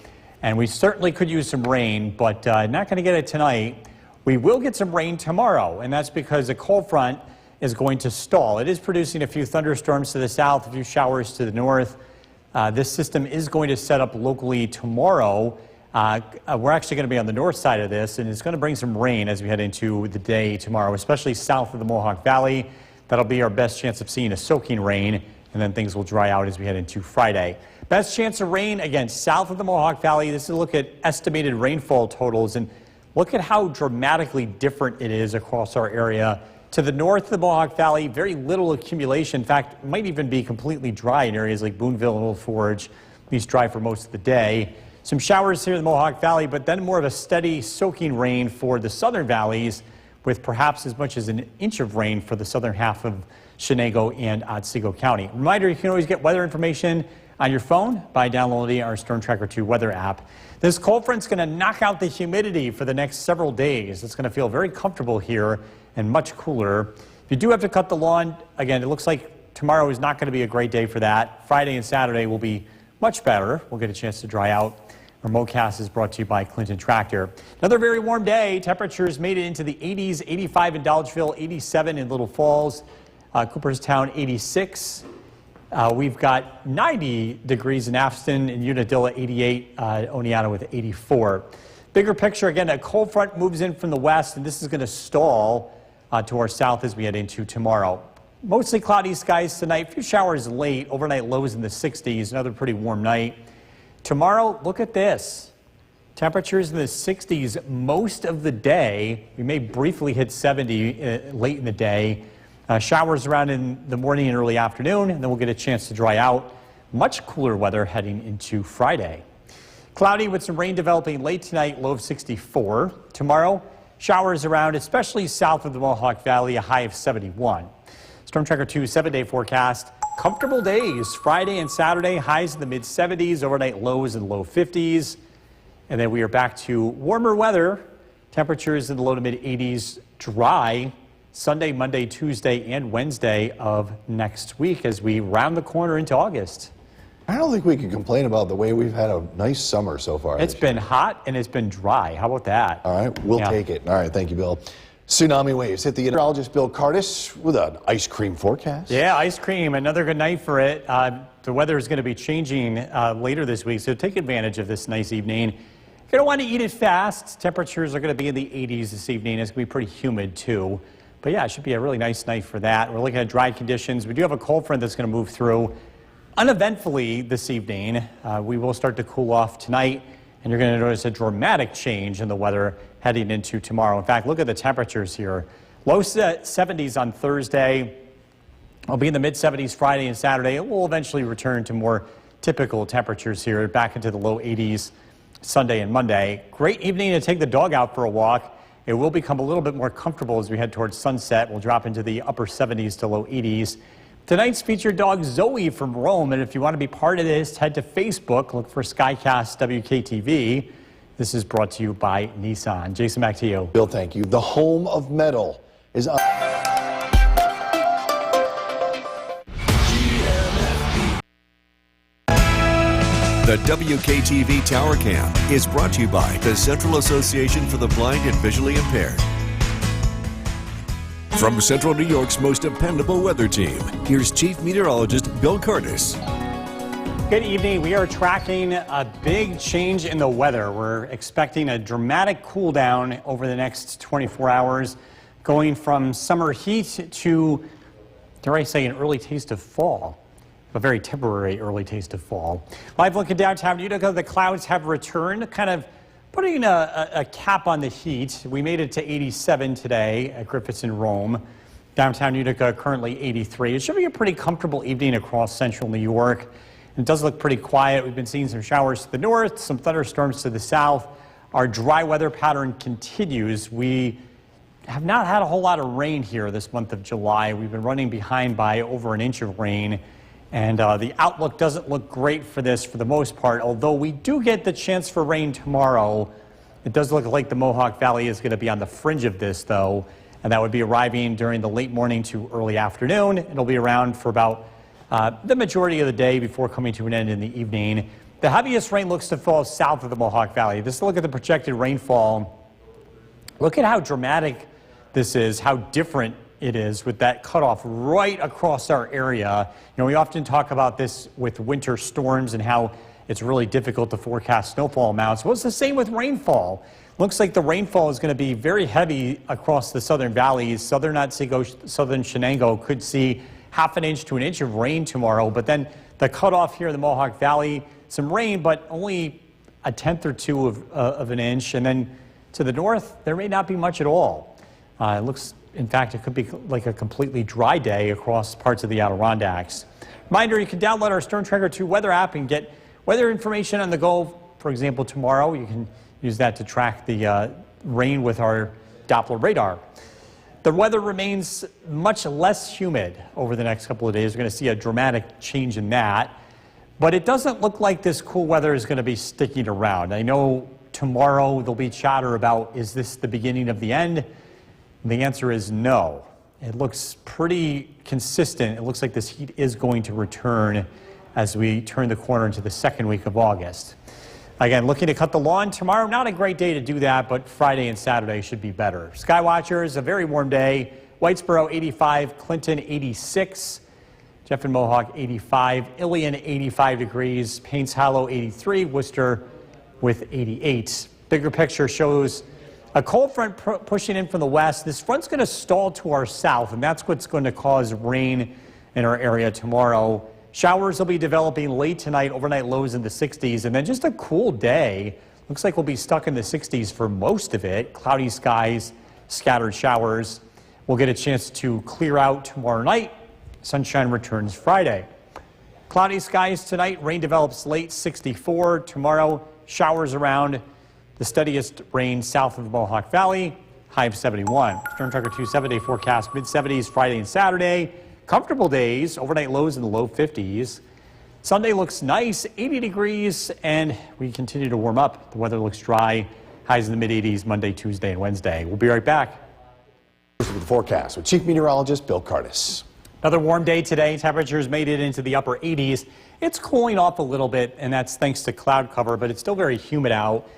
And we certainly could use some rain, but not going to get it tonight. We will get some rain tomorrow, and that's because a cold front is going to stall. It is producing a few thunderstorms to the south, a few showers to the north. This system is going to set up locally tomorrow. We're actually going to be on the north side of this, and it's going to bring some rain as we head into the day tomorrow, especially south of the Mohawk Valley. That'll be our best chance of seeing a soaking rain, and then things will dry out as we head into Friday. Best chance of rain, again, south of the Mohawk Valley. This is a look at estimated rainfall totals, and Look at how dramatically different it is across our area. To the north of the Mohawk Valley, very little accumulation. In fact, it might even be completely dry in areas like Boonville and Old Forge, at least dry for most of the day. Some showers here in the Mohawk Valley, but then more of a steady soaking rain for the southern valleys, with perhaps as much as an inch of rain for the southern half of Chenango and Otsego County. Reminder, you can always get weather information on your phone by downloading our Storm Tracker 2 weather app. This cold front's going to knock out the humidity for the next several days. It's going to feel very comfortable here and much cooler. If you do have to cut the lawn, again, it looks like tomorrow is not going to be a great day for that. Friday and Saturday will be much better. We'll get a chance to dry out. Our MoCast is brought to you by Clinton Tractor. Another very warm day. Temperatures made it into the 80s, 85 in Dolgeville, 87 in Little Falls, Cooperstown 86. We've got 90 degrees in Afton and Unadilla 88, Oneonta with 84. Bigger picture, again, a cold front moves in from the west, and this is going to stall to our south as we head into tomorrow. Mostly cloudy skies tonight, a few showers late, overnight lows in the 60s, another pretty warm night. Tomorrow, look at this. Temperatures in the 60s most of the day. We may briefly hit 70 late in the day. Showers around in the morning and early afternoon, and then we'll get a chance to dry out. Much cooler weather heading into Friday. Cloudy with some rain developing late tonight, low of 64. Tomorrow, showers around, especially south of the Mohawk Valley, a high of 71. Storm Tracker 2 7-day forecast. Comfortable days Friday and Saturday, highs in the mid-70s, overnight lows in the low 50s. And then we are back to warmer weather. Temperatures in the low to mid-80s, dry Sunday, Monday, Tuesday, and Wednesday of next week as we round the corner into August. I don't think we can complain about the way we've had a nice summer so far. It's been hot and it's been dry. How about that? All right, we'll take it. All right, thank you, Bill. Tsunami waves hit the meteorologist Bill Curtis with an ice cream forecast. Yeah, ice cream, another good night for it. The weather is going to be changing later this week, so take advantage of this nice evening. You're going to want to eat it fast. Temperatures are going to be in the 80s this evening. It's going to be pretty humid, too. But yeah, it should be a really nice night for that. We're looking at dry conditions. We do have a cold front that's going to move through uneventfully this evening. We will start to cool off tonight, and you're going to notice a dramatic change in the weather heading into tomorrow. In fact, look at the temperatures here. Low 70s on Thursday. I'll be in the mid-70s Friday and Saturday. It will eventually return to more typical temperatures here, back into the low 80s Sunday and Monday. Great evening to take the dog out for a walk. It will become a little bit more comfortable as we head towards sunset. We'll drop into the upper 70s to low 80s. Tonight's featured dog Zoe from Rome, and if you want to be part of this, head to Facebook, look for Skycast WKTV. This is brought to you by Nissan. Jason, back to you. Bill, thank you. The home of metal is up. The WKTV Tower Cam is brought to you by the Central Association for the Blind and Visually Impaired. From Central New York's most dependable weather team, here's Chief Meteorologist Bill Curtis. Good evening. We are tracking a big change in the weather. We're expecting a dramatic cool down over the next 24 hours, going from summer heat to, dare I say, an early taste of fall. A very temporary early taste of fall. Live look at downtown Utica. The clouds have returned, kind of putting a cap on the heat. We made it to 87 today at Griffiths in Rome. Downtown Utica currently 83. It should be a pretty comfortable evening across central New York. It does look pretty quiet. We've been seeing some showers to the north, some thunderstorms to the south. Our dry weather pattern continues. We have not had a whole lot of rain here this month of July. We've been running behind by over an inch of rain. And the outlook doesn't look great for this for the most part, although we do get the chance for rain tomorrow. It does look like the Mohawk Valley is going to be on the fringe of this, though, and that would be arriving during the late morning to early afternoon. It'll be around for about the majority of the day before coming to an end in the evening. The heaviest rain looks to fall south of the Mohawk Valley. Just look at the projected rainfall. Look at how dramatic this is, how different it is with that cutoff right across our area. You know, we often talk about this with winter storms and how it's really difficult to forecast snowfall amounts. Well, it's the same with rainfall. Looks like the rainfall is going to be very heavy across the southern valleys. Southern Otsego, southern Chenango could see half an inch to an inch of rain tomorrow, but then the cutoff here in the Mohawk Valley, some rain, but only a tenth or two of an inch, and then To the north, there may not be much at all. It looks, in fact, it could be like a completely dry day across parts of the Adirondacks. Reminder, you can download our Storm Tracker 2 weather app and get weather information on the go. For example, tomorrow, you can use that to track the rain with our Doppler radar. The weather remains much less humid over the next couple of days. We're going to see a dramatic change in that. But it doesn't look like this cool weather is going to be sticking around. I know tomorrow there'll be chatter about, is this the beginning of the end? And the answer is no. It looks pretty consistent. It looks like this heat is going to return as we turn the corner into the second week of August. Again, looking to cut the lawn tomorrow. Not a great day to do that, but Friday and Saturday should be better. Skywatchers, a very warm day. Whitesboro 85, Clinton 86, Jeff and Mohawk 85, Ilion 85 degrees, Paynes Hollow 83, Worcester with 88. Bigger picture shows a cold front pushing in from the west. This front's going to stall to our south, and that's what's going to cause rain in our area tomorrow. Showers will be developing late tonight, overnight lows in the 60s, and then just a cool day. Looks like we'll be stuck in the 60s for most of it. Cloudy skies, scattered showers. We'll get a chance to clear out tomorrow night. Sunshine returns Friday. Cloudy skies tonight, rain develops late, 64. Tomorrow, showers around. The steadiest rain south of the Mohawk Valley, high of 71. Storm Tracker 2 7-day forecast, mid-70s Friday and Saturday. Comfortable days, overnight lows in the low 50s. Sunday looks nice, 80 degrees, and we continue to warm up. The weather looks dry, highs in the mid-80s Monday, Tuesday, and Wednesday. We'll be right back. With the forecast with Chief Meteorologist Bill Curtis. Another warm day today. Temperatures made it into the upper 80s. It's cooling off a little bit, and that's thanks to cloud cover, but it's still very humid out.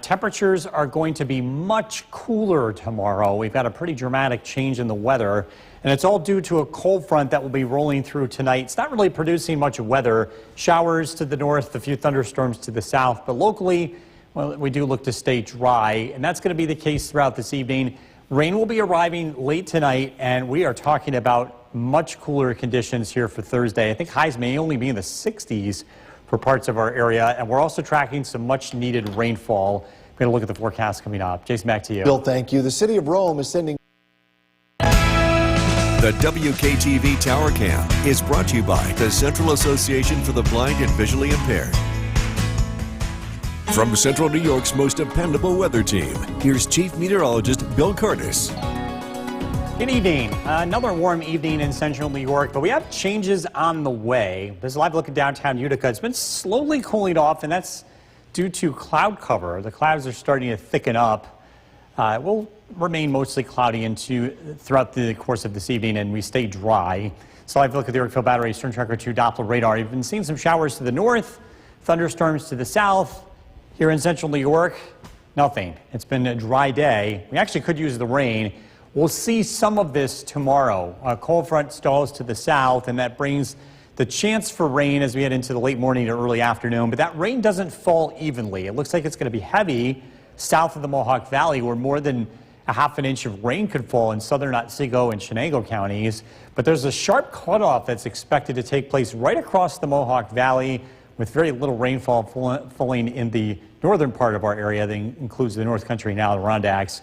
Temperatures are going to be much cooler tomorrow. We've got a pretty dramatic change in the weather, and it's all due to a cold front that will be rolling through tonight. It's not really producing much weather. Showers to the north, a few thunderstorms to the south, but locally, well, we do look to stay dry, and that's going to be the case throughout this evening. Rain will be arriving late tonight, and we are talking about much cooler conditions here for Thursday. I think highs may only be in the 60s for parts of our area, and we're also tracking some much needed rainfall. We're going to look at the forecast coming up. Jason, back to you. Bill, thank you. The city of Rome is sending. The WKTV Tower Cam is brought to you by the Central Association for the Blind and Visually Impaired. From Central New York's most dependable weather team, here's Chief Meteorologist Bill Curtis. Good evening. Another warm evening in central New York, but we have changes on the way. There's a live look at downtown Utica. It's been slowly cooling off, and that's due to cloud cover. The clouds are starting to thicken up. It will remain mostly cloudy throughout the course of this evening, and we stay dry. So live look at the Yorkville Battery Storm Tracker 2 Doppler radar. You've been seeing some showers to the north, thunderstorms to the south. Here in central New York, nothing. It's been a dry day. We actually could use the rain. We'll see some of this tomorrow. A cold front stalls to the south, and that brings the chance for rain as we head into the late morning or early afternoon. But that rain doesn't fall evenly. It looks like it's going to be heavy south of the Mohawk Valley, where more than a half an inch of rain could fall in southern Otsego and Chenango counties. But there's a sharp cutoff that's expected to take place right across the Mohawk Valley, with very little rainfall falling in the northern part of our area. That includes the North Country and Adirondacks.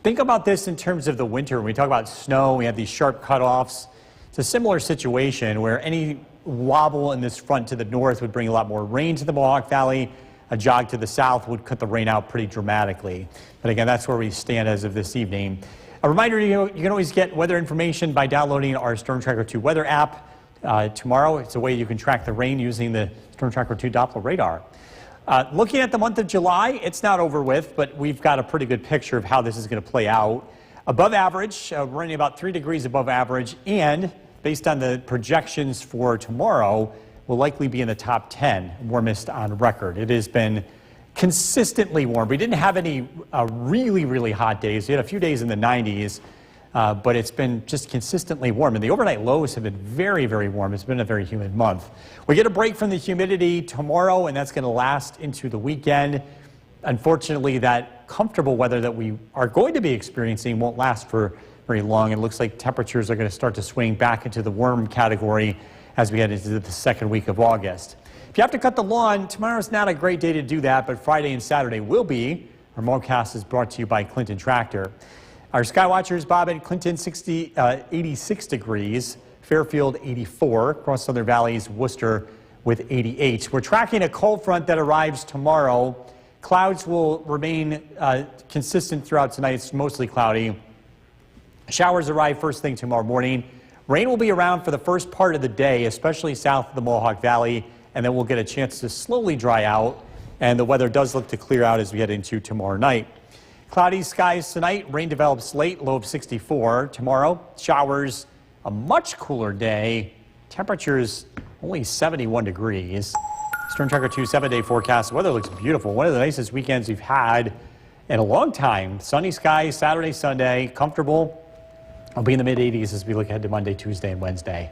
Think about this in terms of the winter. When we talk about snow, we have these sharp cutoffs. It's a similar situation where any wobble in this front to the north would bring a lot more rain to the Mohawk Valley. A jog to the south would cut the rain out pretty dramatically. But again, that's where we stand as of this evening. A reminder, you can always get weather information by downloading our Storm Tracker 2 weather app. Tomorrow, it's a way you can track the rain using the Storm Tracker 2 Doppler radar. Looking at the month of July, it's not over with, but we've got a pretty good picture of how this is going to play out. Above average, running about 3 degrees above average, and based on the projections for tomorrow, will likely be in the top 10 warmest on record. It has been consistently warm. We didn't have any really, really hot days. We had a few days in the 90s. But it's been just consistently warm, and the overnight lows have been very, very warm. It's been a very humid month. We get a break from the humidity tomorrow, and that's going to last into the weekend. Unfortunately, that comfortable weather that we are going to be experiencing won't last for very long. It looks like temperatures are going to start to swing back into the warm category as we head into the second week of August. If you have to cut the lawn, tomorrow's not a great day to do that, but Friday and Saturday will be. Our Mormcast is brought to you by Clinton Tractor. Our Skywatchers, Bob, at Clinton 86 degrees, Fairfield 84, across Southern Valleys, Worcester with 88. We're tracking a cold front that arrives tomorrow. Clouds will remain consistent throughout tonight. It's mostly cloudy. Showers arrive first thing tomorrow morning. Rain will be around for the first part of the day, especially south of the Mohawk Valley, and then we'll get a chance to slowly dry out, and the weather does look to clear out as we head into tomorrow night. Cloudy skies tonight. Rain develops late, low of 64. Tomorrow, showers, a much cooler day. Temperatures only 71 degrees. Storm Tracker 2 7-day forecast. The weather looks beautiful. One of the nicest weekends we've had in a long time. Sunny skies Saturday, Sunday, comfortable. I'll be in the mid-80s as we look ahead to Monday, Tuesday, and Wednesday.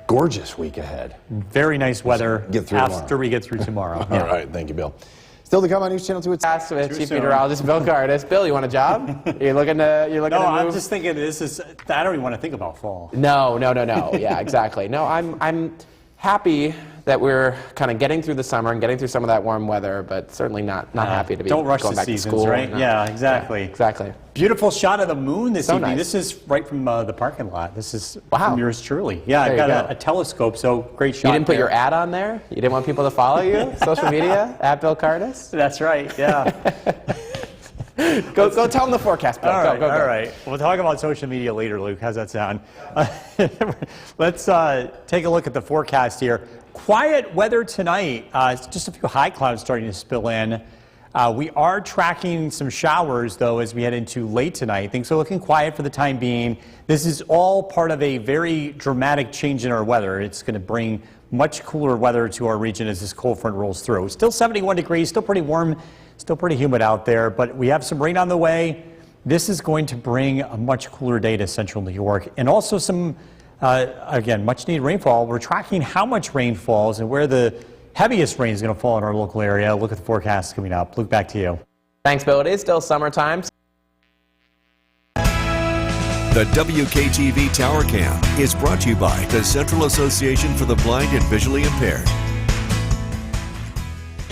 Gorgeous week ahead. Very nice weather Get through after tomorrow. we get through tomorrow. All right, thank you, Bill. Still to come on News Channel 2. Asked with Too Chief soon. Meteorologist Bill Cardis. Bill, you want a job? You're looking to No, move? I'm just thinking this is, I don't even want to think about fall. No. Yeah, exactly. No, I'm happy that we're kind of getting through the summer and getting through some of that warm weather, but certainly not happy to be Don't rush going the back to seasons, school. right? No. Yeah, exactly. Yeah, exactly. Beautiful shot of the moon this So evening. nice. This is right from the parking lot. This is Wow. from yours truly. Yeah, There I've you got go. a telescope, so great shot. You didn't put there. your ad on there? You didn't want people to follow you? Social media at Bill Cardis? That's right, yeah. Go tell them the forecast, Bill. All right, go. all right. We'll talk about social media later, Luke. How's that sound? Let's take a look at the forecast here. Quiet weather tonight. Just a few high clouds starting to spill in. We are tracking some showers, though, as we head into late tonight. Things are looking quiet for the time being. This is all part of a very dramatic change in our weather. It's going to bring much cooler weather to our region as this cold front rolls through. Still 71 degrees, still pretty warm, still pretty humid out there, but we have some rain on the way. This is going to bring a much cooler day to central New York, and also some, again, much needed rainfall. We're tracking how much rain falls and where the heaviest rain is going to fall in our local area. Look at the forecast coming up. Luke, back to you. Thanks, Bill. It is still summertime. The WKTV Tower Cam is brought to you by the Central Association for the Blind and Visually Impaired.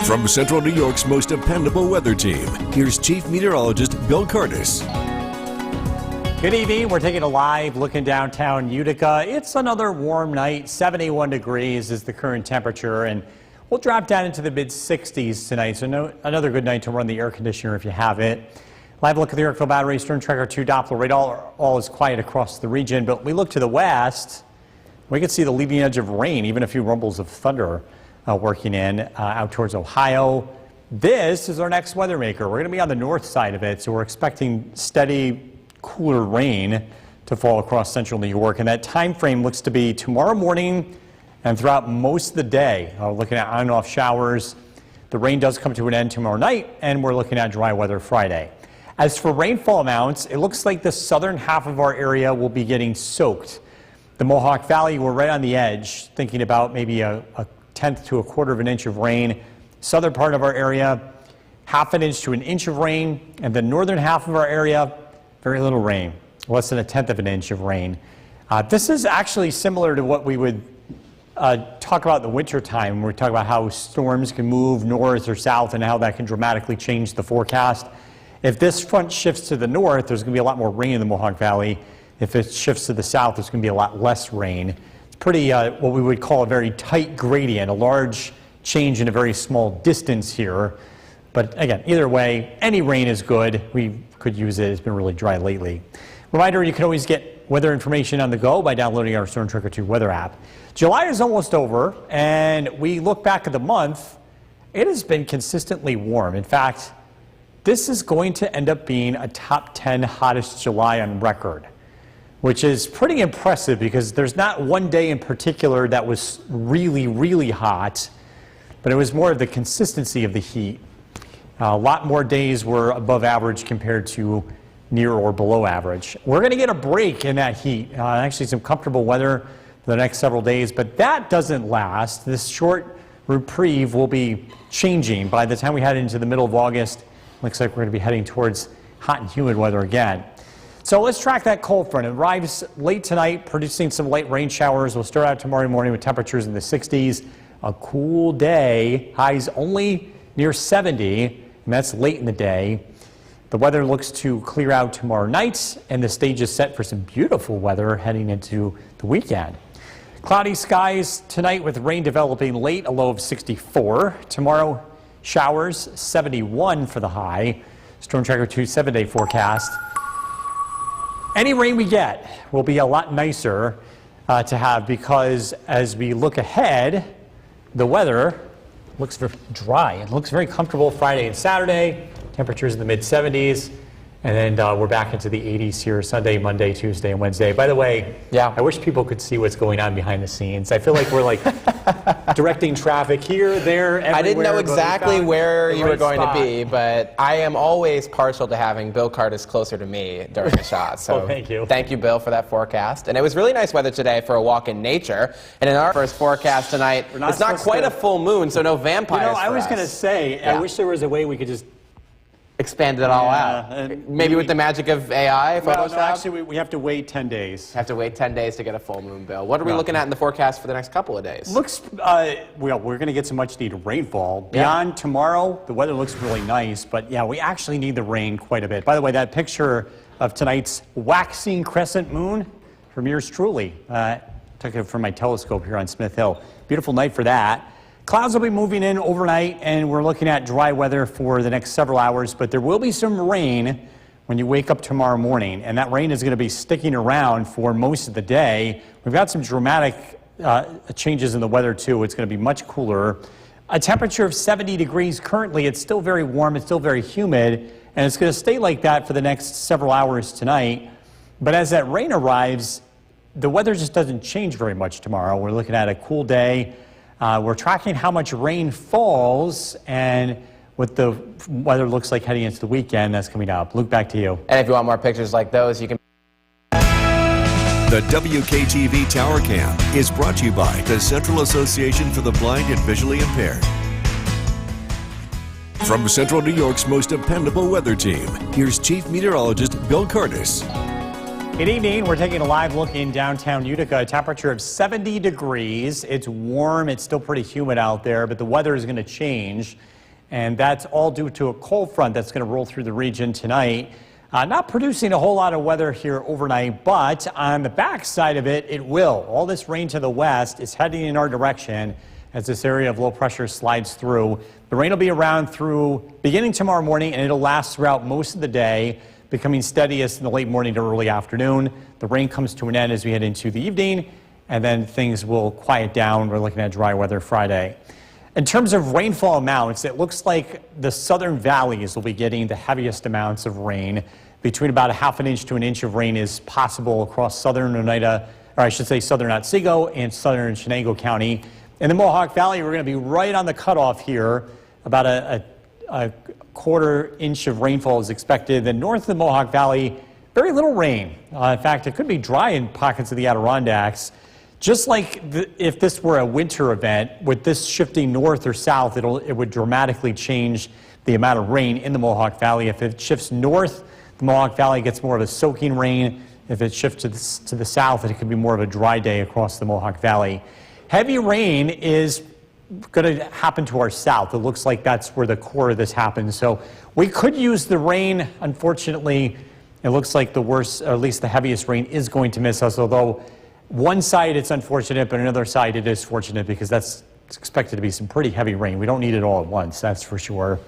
From Central New York's most dependable weather team, here's Chief Meteorologist Bill Cardis. Good evening. We're taking a live look in downtown Utica. It's another warm night. 71 degrees is the current temperature, and we'll drop down into the mid-60s tonight. So another good night to run the air conditioner if you have it. Live look at the Yorkville Battery, Storm Tracker 2 Doppler radar. All is quiet across the region, but we look to the west. We can see the leading edge of rain, even a few rumbles of thunder working in out towards Ohio. This is our next weather maker. We're going to be on the north side of it, so we're expecting steady, cooler rain to fall across central New York, and that time frame looks to be tomorrow morning and throughout most of the day. Looking at on and off showers. The rain does come to an end tomorrow night, and we're looking at dry weather Friday. As for rainfall amounts, it looks like the southern half of our area will be getting soaked. The Mohawk Valley, we're right on the edge, thinking about maybe a tenth to a quarter of an inch of rain. Southern part of our area, half an inch to an inch of rain, and the northern half of our area, very little rain, less than a tenth of an inch of rain. This is actually similar to what we would talk about in the wintertime when we talk about how storms can move north or south and how that can dramatically change the forecast. If this front shifts to the north, there's going to be a lot more rain in the Mohawk Valley. If it shifts to the south, there's going to be a lot less rain. It's pretty, what we would call a very tight gradient, a large change in a very small distance here. But again, either way, any rain is good. We could use it. It's been really dry lately. Reminder, you can always get weather information on the go by downloading our Storm Tracker 2 weather app. July is almost over, and we look back at the month. It has been consistently warm. In fact, this is going to end up being a top 10 hottest July on record, which is pretty impressive because there's not one day in particular that was really, really hot, but it was more of the consistency of the heat. A lot more days were above average compared to near or below average. We're going to get a break in that heat, actually some comfortable weather for the next several days, but that doesn't last. This short reprieve will be changing by the time we head into the middle of August. Looks like we're going to be heading towards hot and humid weather again. So let's track that cold front. It arrives late tonight, producing some light rain showers. We'll start out tomorrow morning with temperatures in the 60s. A cool day, highs only near 70, and that's late in the day. The weather looks to clear out tomorrow night, and the stage is set for some beautiful weather heading into the weekend. Cloudy skies tonight with rain developing late, a low of 64. Tomorrow, showers, 71 for the high. Storm Tracker 2 7-day forecast. Any rain we get will be a lot nicer to have, because as we look ahead, the weather looks dry. It looks very comfortable Friday and Saturday. Temperatures in the mid-70s. And then we're back into the 80s here Sunday, Monday, Tuesday, and Wednesday. By the way, Yeah. I wish people could see what's going on behind the scenes. I feel like we're like directing traffic here, there, everywhere. I didn't know but we exactly found where the you were right going spot. to be, but I am always partial to having Bill Curtis closer to me during the shot. So Oh, thank you. Thank you, Bill, for that forecast. And it was really nice weather today for a walk in nature. And in our first forecast tonight, not it's not supposed quite to- a full moon, so no vampires. You know, I for was us. going to say, Yeah. I wish there was a way we could just. Expand it all Yeah, out. and Maybe with the magic of AI, Well, Photoshop. no, actually, we have to wait 10 days. Have to wait 10 days to get a full moon, Bill. What are we looking at in the forecast for the next couple of days? Looks, well, we're going to get some much needed rainfall. Beyond tomorrow, the weather looks really nice, but yeah, we actually need the rain quite a bit. By the way, that picture of tonight's waxing crescent moon from yours truly. Took it from my telescope here on Smith Hill. Beautiful night for that. Clouds will be moving in overnight, and we're looking at dry weather for the next several hours, but there will be some rain when you wake up tomorrow morning, and that rain is going to be sticking around for most of the day. We've got some dramatic changes in the weather, too. It's going to be much cooler. A temperature of 70 degrees currently. It's still very warm. It's still very humid, and it's going to stay like that for the next several hours tonight. But as that rain arrives, the weather just doesn't change very much tomorrow. We're looking at a cool day. We're tracking how much rain falls and what the weather looks like heading into the weekend. That's coming up. Luke, back to you. And if you want more pictures like those, you can. The WKTV Tower Cam is brought to you by the Central Association for the Blind and Visually Impaired. From Central New York's most dependable weather team, here's Chief Meteorologist Bill Curtis. Good evening. We're taking a live look in downtown Utica. A temperature of 70 degrees. It's warm. It's still pretty humid out there, but the weather is going to change. And that's all due to a cold front that's going to roll through the region tonight. Not producing a whole lot of weather here overnight, but on the backside of it, it will. All this rain to the west is heading in our direction as this area of low pressure slides through. The rain will be around through beginning tomorrow morning, and it'll last throughout most of the day, becoming steadiest in the late morning to early afternoon. The rain comes to an end as we head into the evening, and then things will quiet down. We're looking at dry weather Friday. In terms of rainfall amounts, it looks like the southern valleys will be getting the heaviest amounts of rain. Between about a half an inch to an inch of rain is possible across southern Oneida, or I should say southern Otsego and southern Chenango County. In the Mohawk Valley, we're going to be right on the cutoff here. About a quarter inch of rainfall is expected. Then north of the Mohawk Valley, very little rain. In fact, it could be dry in pockets of the Adirondacks. Just like if this were a winter event, with this shifting north or south, it would dramatically change the amount of rain in the Mohawk Valley. If it shifts north, the Mohawk Valley gets more of a soaking rain. If it shifts to the south, it could be more of a dry day across the Mohawk Valley. Heavy rain is going to happen to our south. It looks like that's where the core of this happens. So we could use the rain. Unfortunately, it looks like the worst, or at least the heaviest rain is going to miss us, although one side it's unfortunate, but another side it is fortunate because that's expected to be some pretty heavy rain. We don't need it all at once, that's for sure.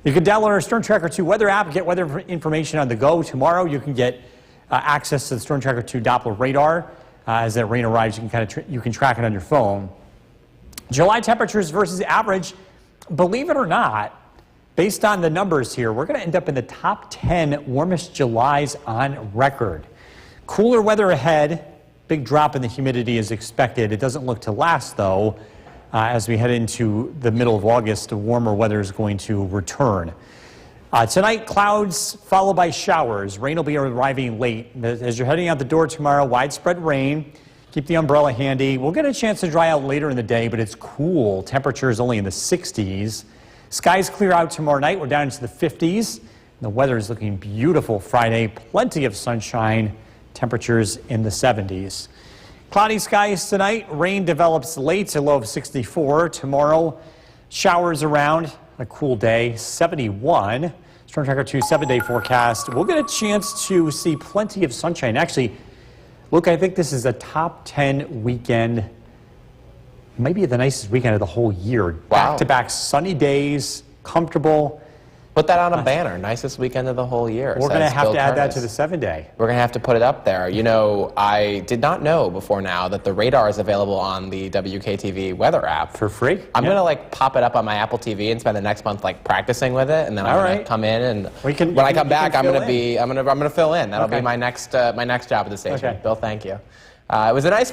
You can download our Storm Tracker 2 weather app, get weather information on the go. Tomorrow you can get access to the Storm Tracker 2 Doppler radar. As that rain arrives, you can you can track it on your phone. July temperatures versus average, believe it or not, based on the numbers here, we're going to end up in the top 10 warmest Julys on record. Cooler weather ahead. Big drop in the humidity is expected. It doesn't look to last, though. As we head into the middle of August, the warmer weather is going to return. Tonight, clouds followed by showers. Rain will be arriving late. As you're heading out the door tomorrow, widespread rain. Keep the umbrella handy. We'll get a chance to dry out later in the day, but it's cool. Temperature is only in the 60s. Skies clear out tomorrow night. We're down into the 50s. The weather is looking beautiful Friday. Plenty of sunshine. Temperatures in the 70s. Cloudy skies tonight. Rain develops late, a low of 64. Tomorrow, showers around. A cool day, 71. Storm Tracker 2 7-day forecast. We'll get a chance to see plenty of sunshine. Actually, look, I think this is a top 10 weekend, maybe the nicest weekend of the whole year. Wow. Back-to-back sunny days, comfortable. Put that on a banner. Nicest weekend of the whole year. We're going to says have Bill to add that Curtis. to the 7-day. We're going to have to put it up there. You know, I did not know before now that the radar is available on the WKTV weather app. For free? I'm Yeah. going to like pop it up on my Apple TV and spend the next month like practicing with it, and then I'm All going right. to come in and We can- when I you come can back, I'm fill going to in. be I'm going to fill in. That'll Okay. be my next job at the station. Okay. Bill, thank you. It was a nice